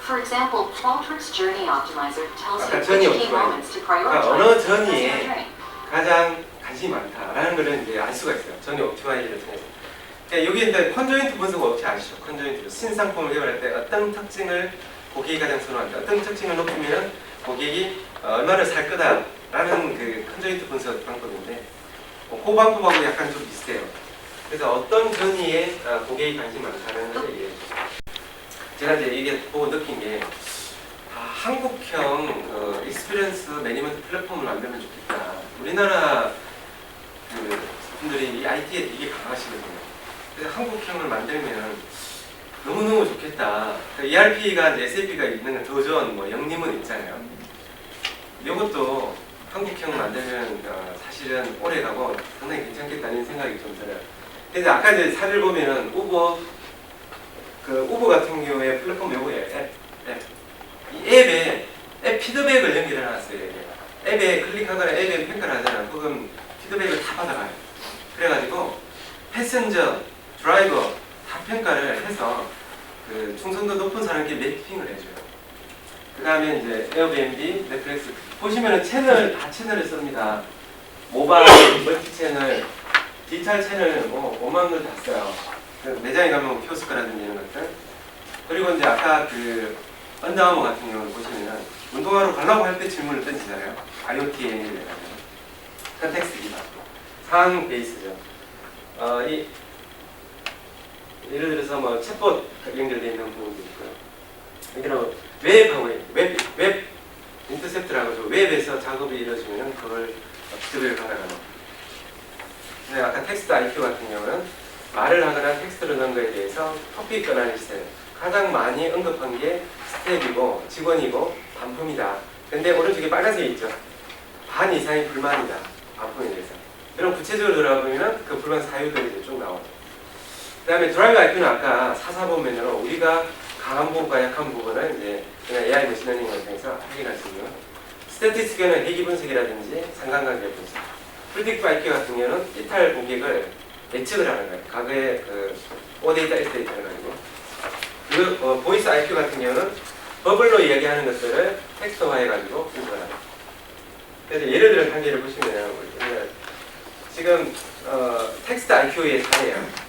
For example, Qualtrics Journey Optimizer tells you 아까 전이 which key 없고요. moments to 그러니까 prioritize 어느 in the customer 전이에 journey. 가장 관심이 많다라는 걸 이제 알 수가 있어요. 전혀 옵티마이즈를 통해서. 그러니까 여기 이제 컨조인트 분석 업체 아시죠? 컨조인트 신상품을 개발할 때 어떤 특징을 고객이 가장 선호한다, 어떤 특징을 높이면 고객이 얼마를 살 거다라는 그 컨조인트 분석 방법인데 그 방법하고 약간 좀 비슷해요. 그래서 어떤 전이에 고객이 관심이 많다는 걸 얘기해 주죠. 제가 이제 이게 보고 느낀 게 한국형 익스피리언스 매니지먼트 플랫폼을 만들면 좋겠다. 우리나라 그 분들이 이 IT에 되게 강하시거든요. 그래서 한국형을 만들면 너무너무 좋겠다. ERP가 이제 SAP가 있는 도전, 뭐 영림은 있잖아요. 이것도 한국형 만들면 사실은 오래가고 상당히 괜찮겠다는 생각이 좀 들어요. 그래서 아까 이제 사례를 보면은 우버 같은 경우에 플랫폼 요거에 이 앱 피드백을 연결해 놨어요. 앱에 클릭하거나 앱에 평가를 하잖아요. 그럼 피드백을 다 받아가요. 그래가지고 패센저, 드라이버 다 평가를 해서 그 충성도 높은 사람께 매핑을 해줘요. 그 다음에 이제 에어비앤비, 넷플릭스 보시면은 채널을 씁니다. 모바일, 멀티 채널, 디지털 채널 뭐 5만 걸 다 써요. 그 매장에 가면 키오스크라든지 이런 것들. 그리고 이제 아까 그 언더아머 같은 경우는 보시면은 운동하러 가려고 할 때 질문을 던지잖아요. IoT에 연결해가지고 컨텍스트 기반, 상황 베이스죠. 예를 들어서 뭐 챗봇 연결되어 있는 부분도 있고요. 여기는 웹 인터셉트라고 죠. 웹에서 작업이 이루어지면은 그걸 피드백을 받아가는. 근데 아까 텍스트 IQ 같은 경우는 말을 하거나 텍스트를 넣은 거에 대해서 토픽 어나리시스 가장 많이 언급한 게 스텝이고 직원이고 반품이다. 근데 오른쪽에 빨간색이 있죠. 반 이상이 불만이다. 반품에 대해서. 그럼 구체적으로 들어가보면 그 불만 사유들이 이제 쭉 나오죠. 그 다음에 드라이브 IQ는 아까 사사보면으로 우리가 강한 부분과 약한 부분을 이제 그냥 AI 머신러닝을 통해서 확인할 수 있는 스태티스틱은 회귀 분석이라든지 상관관계 분석. 프리딕티브 IQ 같은 경우는 이탈 고객을 예측을 하는 거예요. 과거에 그 O데이터, S데이터를 가지고. 그리고 보이스 IQ 같은 경우는 버블로 이야기하는 것들을 텍스트화해가지고 분석을 하는. 그래서 예를 들어 한 개를 보시면 지금 텍스트 IQ의 사례예요.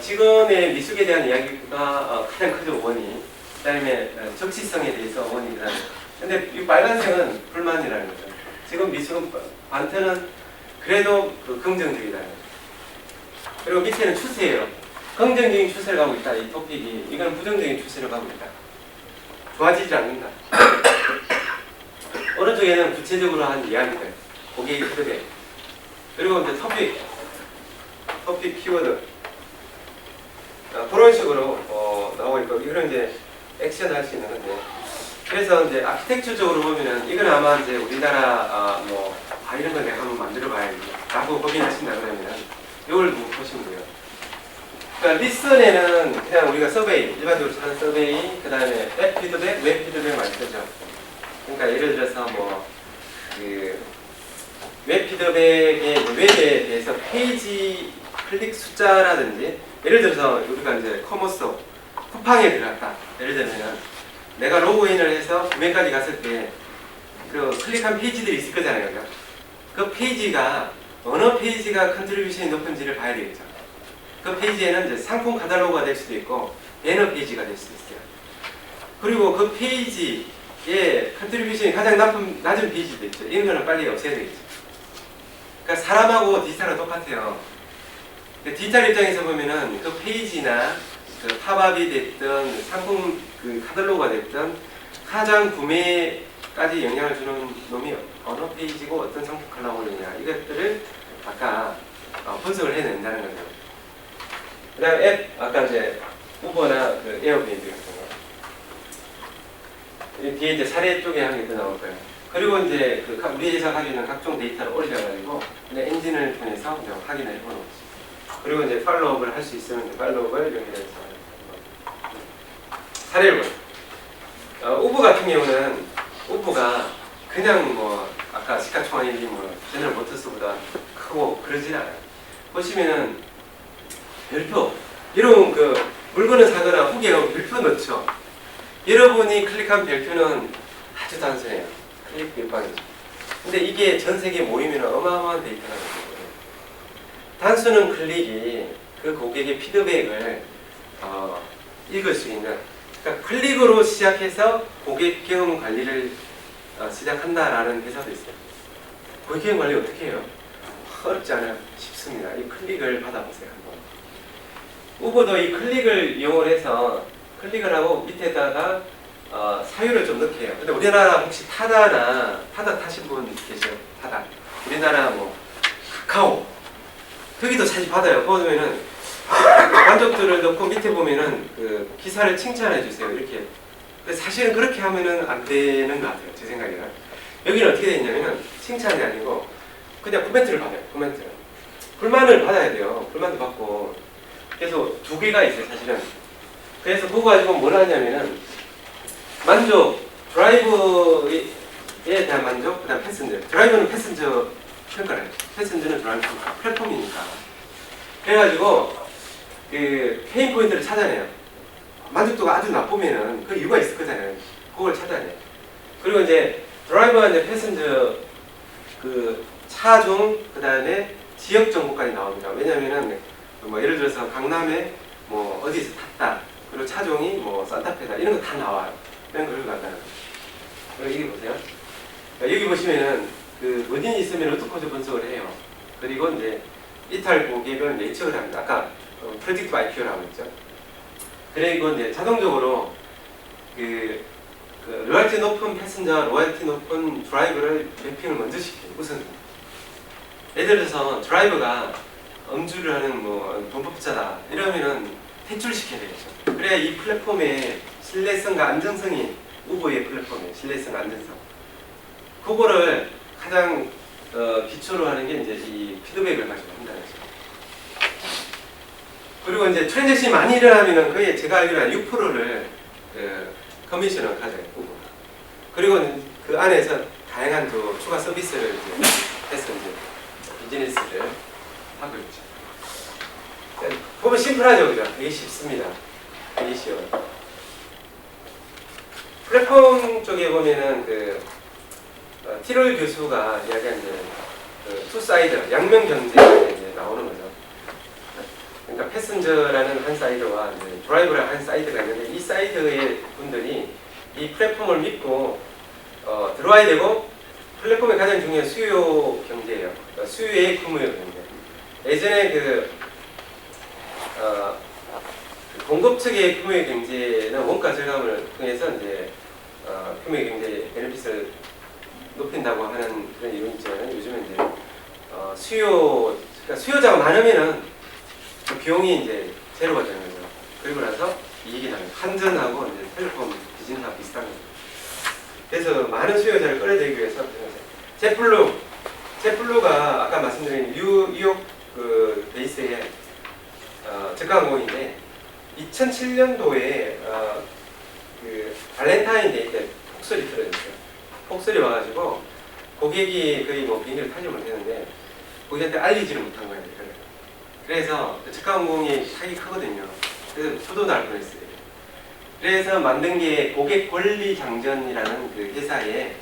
직원의 미숙에 대한 이야기가 가장 크죠, 원이. 그 다음에 적시성에 대해서 원이. 근데 이 빨간색은 불만이라는 거죠. 지금 미숙은 반태는 그래도 긍정적이다. 그리고 밑에는 추세예요. 긍정적인 추세를 가고 있다. 이 토픽이. 이건 부정적인 추세를 가고 있다. 좋아지지 않는다. 오른쪽에는 구체적으로 한 이야기들. 고객의 피드백. 그리고 이제 토픽 키워드. 그런 식으로 나오고 있고, 이거는 이제 액션 할 수 있는 건데. 그래서 이제 아키텍처적으로 보면은 이건 아마 이제 우리나라 이런 걸 내가 한번 만들어 봐야지 라고 고민하신다 그러면 이걸 보시면 돼요. 그러니까 리슨에는 그냥 우리가 서베이, 일반적으로 하는 서베이, 그 다음에 앱 피드백, 웹 피드백 많이 쓰죠. 그러니까 예를 들어서 웹 피드백의 웹에 대해서 페이지 클릭 숫자라든지, 예를 들어서 우리가 이제 커머스 쿠팡에 들어갔다. 예를 들면 내가 로그인을 해서 구매까지 갔을 때 그 클릭한 페이지들이 있을 거잖아요. 그죠? 그 페이지가 어느 페이지가 컨트리뷰션이 높은지를 봐야 되겠죠. 그 페이지에는 이제 상품 카탈로그가 될 수도 있고 배너 페이지가 될 수도 있어요. 그리고 그 페이지에 컨트리뷰션이 가장 낮은 페이지도 있죠. 이런 거는 빨리 없애야 되겠죠. 그러니까 사람하고 디지털은 똑같아요. 디지털 입장에서 보면은 그 페이지나 그 팝업이 됐든 상품 그 카탈로그가 됐든 가장 구매까지 영향을 주는 놈이 어느 페이지고 어떤 상품 카탈로그냐, 이것들을 아까 분석을 해낸다는 거죠. 그 다음에 앱, 아까 이제 우버나 그 에어비앤비 같은 거. 뒤에 이제 사례 쪽에 한 개 더 나올 거예요. 그리고 이제 우리 회사가 가지고 있는 각종 데이터를 올려가지고 엔진을 통해서 이제 확인을 해보는 거죠. 그리고 이제 팔로우업을 할 수 있으면 팔로우업을 연결해서 사례를 봐요. 우버 같은 경우는 우버가 그냥 아까 시가총액이 제너럴 모터스보다 크고 그러진 않아요. 보시면은 별표, 이런 물건을 사거나 후기에 별표 넣죠. 여러분이 클릭한 별표는 아주 단순해요. 클릭 몇 방이죠. 근데 이게 전 세계에 모이면 어마어마한 데이터가 되는 거예요. 단순한 클릭이 그 고객의 피드백을 읽을 수 있는, 그러니까 클릭으로 시작해서 고객 경험 관리를 시작한다라는 회사도 있어요. 고객 경험 관리 어떻게 해요? 어렵지 않아요. 쉽습니다. 이 클릭을 받아보세요. 한번. 우버도 이 클릭을 이용해서 클릭을 하고 밑에다가 사유를 좀 넣게 해요. 근데 우리나라 혹시 타다 타신 분 계세요? 타다. 우리나라 뭐 카카오 거기도 사실 받아요. 보면은 만족도를 넣고 밑에 보면은 그 기사를 칭찬해 주세요. 이렇게. 근데 사실은 그렇게 하면은 안 되는 것 같아요. 제 생각에는. 여기는 어떻게 되어 있냐면은 칭찬이 아니고 그냥 코멘트를 받아요. 코멘트를. 불만을 받아야 돼요. 불만도 받고. 그래서 두 개가 있어요. 사실은. 그래서 그거 가지고 뭘 하냐면은 만족, 드라이브에 대한 만족, 그 다음 패센저. 드라이브는 패센저 평가를 해요. 패센저는 드라이브 평가. 플랫폼이니까. 그래가지고 그 페인 포인트를 찾아내요. 만족도가 아주 나쁘면은 그 이유가 있을 거잖아요. 그걸 찾아내요. 그리고 이제 드라이버와 이제 패센저 그 차종, 그 다음에 지역 정보까지 나옵니다. 왜냐면은 뭐 예를 들어서 강남에 뭐 어디서 탔다. 그리고 차종이 뭐 산타페다. 이런 거 다 나와요. 이런 걸 갖다가. 여기 보세요. 여기 보시면은 그 어딘지 있으면 루트코드 분석을 해요. 그리고 이제 이탈 고객을 예측을 합니다. 아까 프레딕트 IQ라고 했죠. 그리고 이제 자동적으로 그 로열티 높은 패센저, 로열티 높은 드라이브를 매핑을 먼저 시켜요. 우선 예를 들어서 드라이버가 음주를 하는 뭐 범법자다 이러면은 퇴출시켜야 되겠죠. 그래야 이 플랫폼의 신뢰성과 안정성이 우버의 플랫폼의 신뢰성과 안정성 그거를 가장 기초로 하는 게 이제 이 피드백을 가지고 한다는 거죠. 그리고 이제 트랜잭션이 많이 일어나면은 거의 제가 알기로 한 6%를 커미션을 가져요. 우버. 그리고 그 안에서 다양한 또 추가 서비스를 이제 해서 이제 비즈니스를 하고 있죠. 보면 심플하죠, 그죠? 되게 쉽습니다. 되게 쉬워요. 플랫폼 쪽에 보면은 티롤 교수가 이야기한 이제 투 사이드, 양면 경제가 이제 나오는 거죠. 그러니까 패센저라는 한 사이드와 이제 드라이버라는 한 사이드가 있는데 이 사이드의 분들이 이 플랫폼을 믿고 들어와야 되고 플랫폼의 가장 중요한 수요 경제예요. 그러니까 수요의 규모의 경제. 예전에 그 공급 측의 규모의 경제는 원가 절감을 통해서 이제 규모의 경제 베네핏을 높인다고 하는 그런 이론이 있지만 요즘은 이제 그러니까 수요자가 많으면은 그 비용이 이제 제로가 되는 거죠. 그리고 나서 이익이 나요. 한전하고 이제 텔레콤 비즈니스하고 비슷한 거죠. 그래서 많은 수요자를 끌어들이기 위해서 제플루가 아까 말씀드린 뉴욕 그 베이스의 저가항공인데 2007년도에 그 발렌타인데이 때 폭설이 틀어졌어요. 폭설이 와가지고 고객이 거의 뭐 비행기를 타지 못했는데 고객한테 알리지를 못한 거예요. 그래서 저가항공이 타격이 크거든요. 그래서 저도 날 뻔했어요. 그래서 만든 게 고객 권리 장전이라는 그 회사의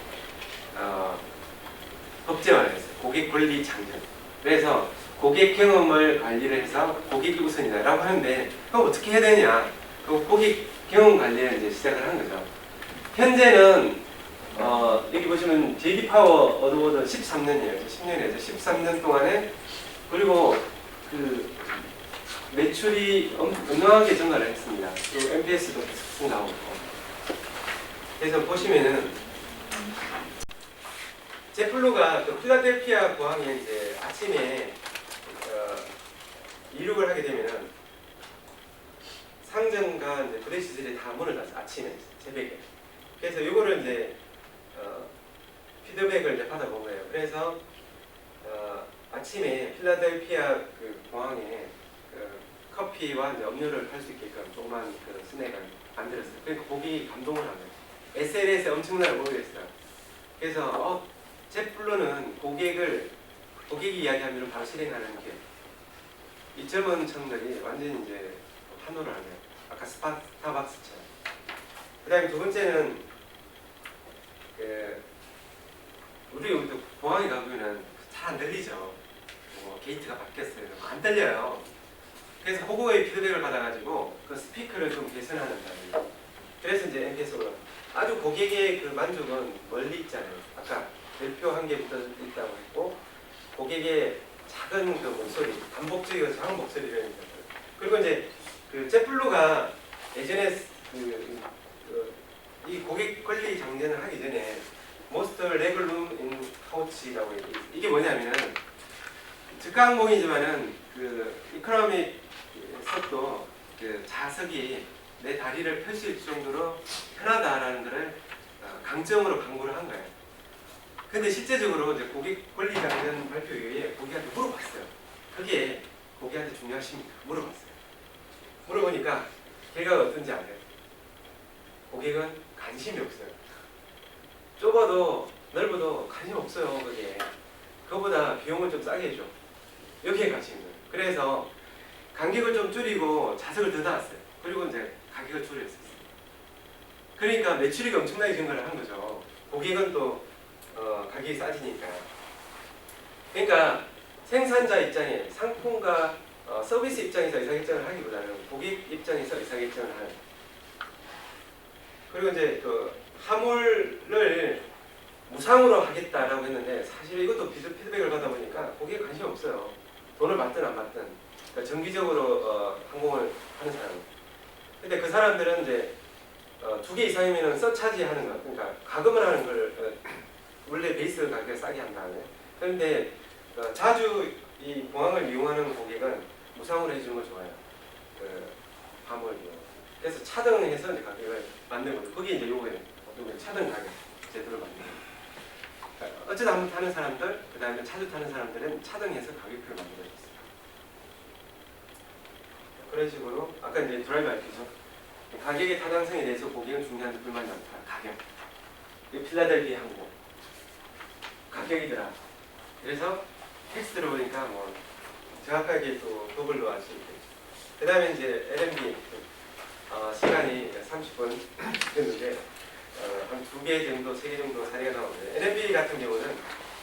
법제화를 했어요. 고객 권리 장전. 그래서 고객 경험을 관리를 해서 고객이 우선이다라고 하는데 그럼 어떻게 해야 되냐? 그 고객 경험 관리를 이제 시작을 한 거죠. 현재는 여기 보시면 JD 파워 어드워드 13년이에요. 10년이죠. 13년 동안에 그리고 그 매출이 엄청나게 증가를 했습니다. 그리고 NPS도 계속 나오고. 그래서 보시면은 제플루가 그 필라델피아 공항에 이제 아침에 이륙을 하게 되면은 상점과 이제 부대 시설이 다 문을 닫아요. 아침에 새벽에. 그래서 이거를 이제 피드백을 이제 받아본 거예요. 그래서 아침에 필라델피아 그 공항에 커피와 이제 음료를 팔 수 있게끔 조그만 그 스낵을 만들었어요. 그러니까 고객이 감동을 한 거예요. SNS에 엄청나게 모여있어요. 그래서 제플루는 고객이 이야기하면 바로 실행하는 게 이 젊은 층들이 완전히 이제 환호를 하네요. 아까 스타벅스처럼. 그 다음에 두 번째는 우리 공항에 가보면은 잘 안 들리죠. 뭐 게이트가 바뀌었어요. 안 들려요. 그래서 그거의 피드백을 받아가지고 그 스피커를 좀 개선하는 거예요. 그래서 이제 MPS로 아주 고객의 그 만족은 멀리 있잖아요. 아까 별표 한 개부터 있다고 했고 고객의 작은 그 목소리, 반복적이고 작은 목소리를 했거든요. 그리고 이제 그 젯블루가 예전에 이 고객 관리 장려를 하기 전에 Most Legroom in Couch라고 이게 뭐냐면은 저가 항공이지만은 그 이코노미석도 그 좌석이 내 다리를 펼칠 정도로 편하다라는 것을 강점으로 광고를 한 거예요. 근데 실제적으로 이제 고객 권리 관련 발표 이후에 고객한테 물어봤어요. 그게 고객한테 중요하십니까? 물어봤어요. 물어보니까 걔가 어떤지 알아요? 고객은 관심이 없어요. 좁아도 넓어도 관심 없어요. 그게 그거보다 비용을 좀 싸게 해줘. 여기에 관심이 있어요. 그래서 간격을 좀 줄이고 좌석을 더 놨어요. 그리고 이제 가격을 줄였어요. 그러니까 매출이 엄청나게 증가를 한 거죠. 고객은 또 가격이 싸지니까. 그러니까 생산자 입장에 상품과 서비스 입장에서 의사결정을 하기보다는 고객 입장에서 의사결정을 하는. 그리고 이제 그 화물을 무상으로 하겠다라고 했는데 사실 이것도 피드백을 받아보니까 고객에 관심이 없어요. 돈을 받든 안 받든. 그러니까 정기적으로 항공을 하는 사람. 근데 그 사람들은 이제 2개 이상이면 서차지 하는 거. 그러니까 가금을 하는 걸 원래 베이스 가격을 싸게 한 다음에. 그런데 자주 이 공항을 이용하는 고객은 무상으로 해주는 거 좋아요. 그 화물 이용. 그래서 차등해서 이제 가격을 만든 거죠. 그게 이제 요거예요. 차등 가격 제도를 만든 거예요. 어쩌다 한번 타는 사람들, 그 다음에 차주 타는 사람들은 차등해서 가격표를 만들어줬어요. 그런 식으로 아까 이제 드라이브 알피죠. 가격의 타당성에 대해서 고객은 중요한 불만이 많다. 가격. 필라델피아 항공. 가격이더라. 그래서 텍스트 들어보니까 뭐 정확하게 또 그걸로 알 수 있겠죠. 그 다음에 이제 LMB 시간이 30분 됐는데 한 2개 정도, 3개 정도 사례가 나오는데 LMB 같은 경우는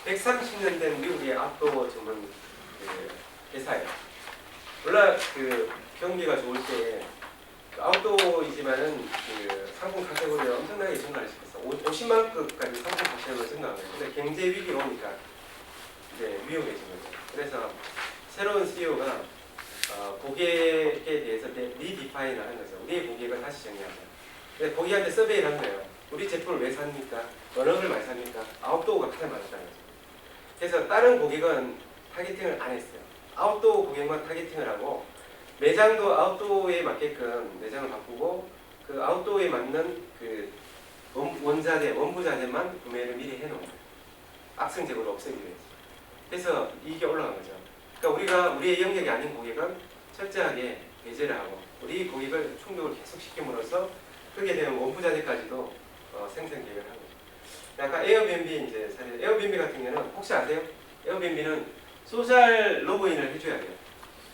130년 된 미국의 압도 전문 회사예요. 원래 그 경기가 좋을 때 아웃도어이지만은 그 상품 카테고리가 엄청나게 증가를 시켰어. 50만급까지 상품 카테고리가 증가한 거예요. 근데 경제 위기가 오니까 이제 위험해진 거죠. 그래서 새로운 CEO가 고객에 대해서 리디파인을 하는 거죠. 우리의 고객을 다시 정의하자. 근데 고객한테 서베이를 한 거예요. 우리 제품을 왜 삽니까? 어느 걸 많이 삽니까? 아웃도어가 가장 많았다는 거죠. 그래서 다른 고객은 타겟팅을 안 했어요. 아웃도어 고객만 타겟팅을 하고 매장도 아웃도어에 맞게끔 매장을 바꾸고 그 아웃도어에 맞는 그 원자재, 원부자재만 구매를 미리 해놓은 거예요. 악성적으로 없애기 위해서. 그래서 이게 올라간 거죠. 그러니까 우리의 영역이 아닌 고객은 철저하게 배제를 하고 우리 고객을 충족을 계속 시킴으로써 그게 되면 원부자재까지도 생산 계획을 하는 거죠. 아까 에어비앤비 이제 사례, 에어비앤비 같은 경우는 혹시 아세요? 에어비앤비는 소셜 로그인을 해줘야 돼요.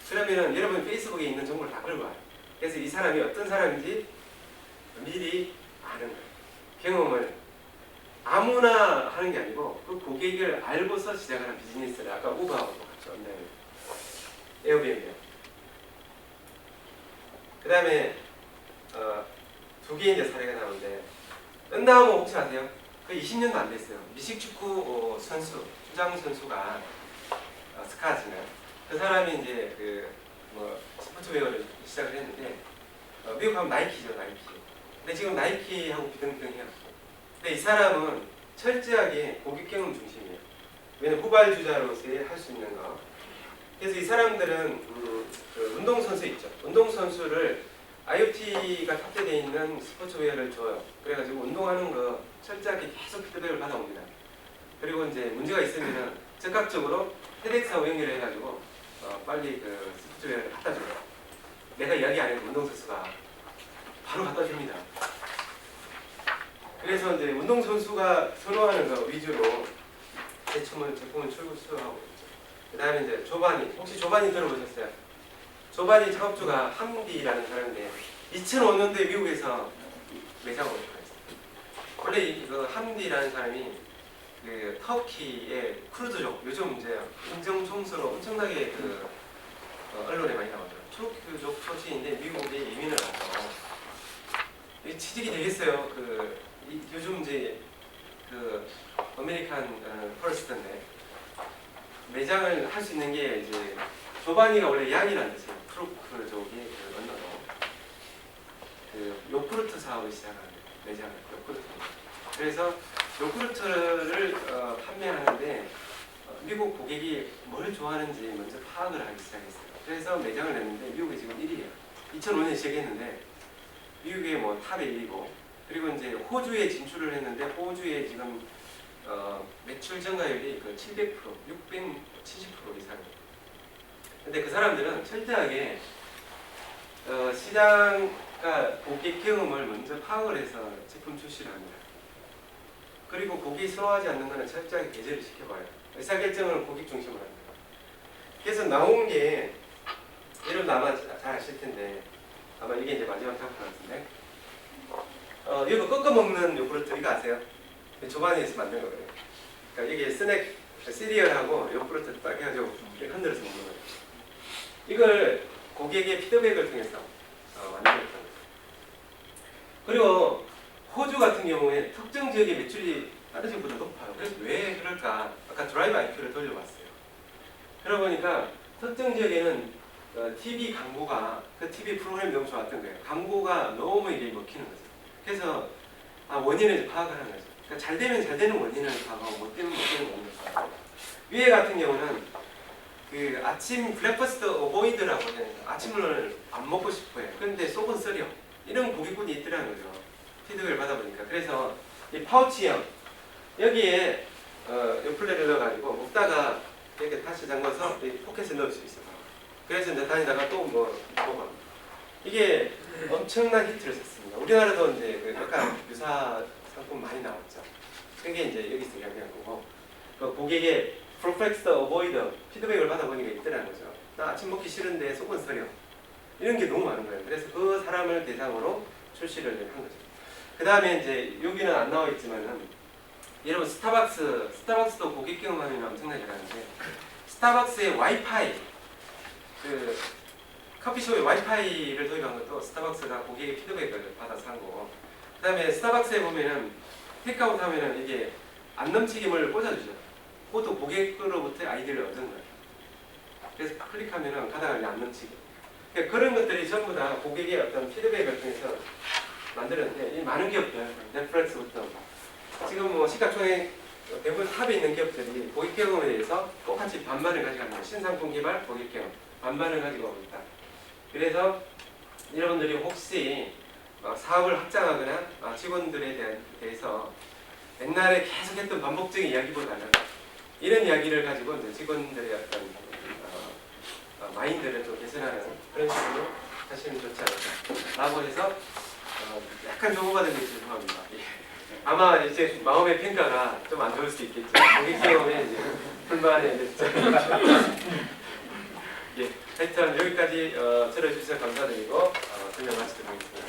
그러면은 여러분 페이스북에 있는 정보를 다 긁어와요. 그래서 이 사람이 어떤 사람인지 미리 아는 거예요. 경험을 아무나 하는 게 아니고 그 고객을 알고서 시작하는 비즈니스를 아까 우버하고 똑같죠. 에어비앤비. 그 다음에 2개 이제 사례가 나오는데 은나무 혹시 아세요? 그 20년도 안 됐어요. 미식축구 선수, 주장 선수가 스카즈는 그 사람이 이제 스포츠웨어를 시작을 했는데 미국 하면 나이키죠, 나이키. 근데 지금 나이키하고 비등비등해요. 근데 이 사람은 철저하게 고객 경험 중심이에요. 왜냐면 후발주자로서의 할 수 있는 거. 그래서 이 사람들은 그 운동선수 있죠. 운동선수를 IoT가 탑재되어 있는 스포츠웨어를 줘요. 그래가지고 운동하는 거 철저하게 계속 피드백을 받아옵니다. 그리고 이제 문제가 있으면은 즉각적으로 헤덱스하고 연결을 해가지고 빨리 그 스포츠웨어를 갖다 줘요. 내가 이야기 안 해도 운동선수가 바로 갖다 줍니다. 그래서 이제 운동선수가 선호하는 거 위주로 제품을 출고하고 있죠. 그 다음에 이제 조바니. 혹시 조바니 들어보셨어요? 조바니 창업주가 함디라는 사람인데 2005년도에 미국에서 매장을 오픈했어요. 원래 그 함디라는 사람이 그 터키의 쿠르드족 요즘 이제 인정 총수로 엄청나게 그 언론에 많이 나오죠. 투르크족 출신인데 미국에 이민을 와서 이 취직이 되겠어요. 요즘 이제 그 아메리칸 퍼스트인데 매장을 할 수 있는 게 이제 조바니가 원래 양이라는 뜻이에요. 투르크족이 그 언어로 그 요구르트 사업을 시작한 매장을 요구르트. 그래서 요구르트를 판매하는데 미국 고객이 뭘 좋아하는지 먼저 파악을 하기 시작했어요. 그래서 매장을 냈는데 미국에 지금 1위예요. 2005년에 시작했는데 미국의 뭐 탑에 1위고 그리고 이제 호주에 진출을 했는데 호주에 지금 매출 증가율이 그 700%, 670% 이상이에요. 근데 그 사람들은 철저하게 시장과 고객 경험을 먼저 파악을 해서 제품 출시를 합니다. 그리고 고객이 선호하지 않는 것은 철저하게 배제를 시켜봐요. 의사결정을 고객 중심으로 합니다. 그래서 나온 게 여러분 아마 잘 아실 텐데 아마 이게 이제 마지막 작품 같은데 이거 꺾어 먹는 요구르트 이거 아세요? 조바니에서 만든 거예요. 그러니까 이게 스낵 시리얼하고 요구르트 딱 해가지고 이렇게 흔들어서 먹는 거예요. 이걸 고객의 피드백을 통해서 만들었던 거예요. 그리고 호주 같은 경우에 특정 지역의 매출이 다른 지역보다 높아요. 그래서 왜 그럴까? 아까 드라이브 IQ를 돌려봤어요. 그러고 보니까 특정 지역에는 TV 광고가 그 TV 프로그램이 너무 좋았던 거예요. 광고가 너무 이게 먹히는 거죠. 그래서 원인을 파악을 하는 거죠. 그러니까 잘 되면 잘 되는 원인을 파악하고 못 되면 못 되는 원인을 파악하고 위에 같은 경우는 그 아침 브렉퍼스트 어보이드라고 해요. 아침을 안 먹고 싶어요. 그런데 속은 쓰려. 이런 고객분이 있더라는 거죠. 피드백을 받아보니까. 그래서 이 파우치형 여기에 요플레를 넣어가지고 먹다가 이렇게 다시 잠궈서 이 포켓에 넣을 수 있어요. 그래서 이제 다니다가 또 뭐 먹어. 이게 엄청난 히트를 쳤습니다. 우리나라도 이제 그 약간 유사 상품 많이 나왔죠. 그게 이제 여기서 이야기한 거고 그 고객의 프로펙스 어보이더 피드백을 받아보니까 있더라는 거죠. 나 아침 먹기 싫은데 속은 서려. 이런 게 너무 많은 거예요. 그래서 그 사람을 대상으로 출시를 한 거죠. 그 다음에 이제 여기는 안 나와 있지만은 여러분 스타벅스도 고객 경험하면 엄청나게 잘하는데 스타벅스의 와이파이 그 커피숍에 와이파이를 도입한 것도 스타벅스가 고객의 피드백을 받아서 한 거고 그 다음에 스타벅스에 보면은 테이크아웃 하면은 이게 안 넘치게 뭘 꽂아주죠. 그것도 고객으로부터 아이디어를 얻은 거예요. 그래서 클릭하면은 가다가 안 넘치게. 그러니까 그런 것들이 전부 다 고객의 어떤 피드백을 통해서 만들었는데 이 많은 기업들, 넷플릭스부터 지금 뭐 시가총액 대부분 탑에 있는 기업들이 고객 경험에 대해서 똑같이 반반을 가져갑니다. 신상품 개발, 고객 경험 반반을 가지고 있다. 그래서 여러분들이 혹시 사업을 확장하거나 직원들에 대해서 옛날에 계속했던 반복적인 이야기보다는 이런 이야기를 가지고 이제 직원들의 어떤 마인드를 좀 개선하는 그런 식으로 하시면 좋지 않을까라고 해서 약간 조고받은 게 죄송합니다. 아마 이제 마음의 평가가 좀 안 좋을 수 있겠죠. 고객 경험에 이제 불만에 이제 예, 하여튼 여기까지 들어주셔서 감사드리고 설명 마치도록 하겠습니다.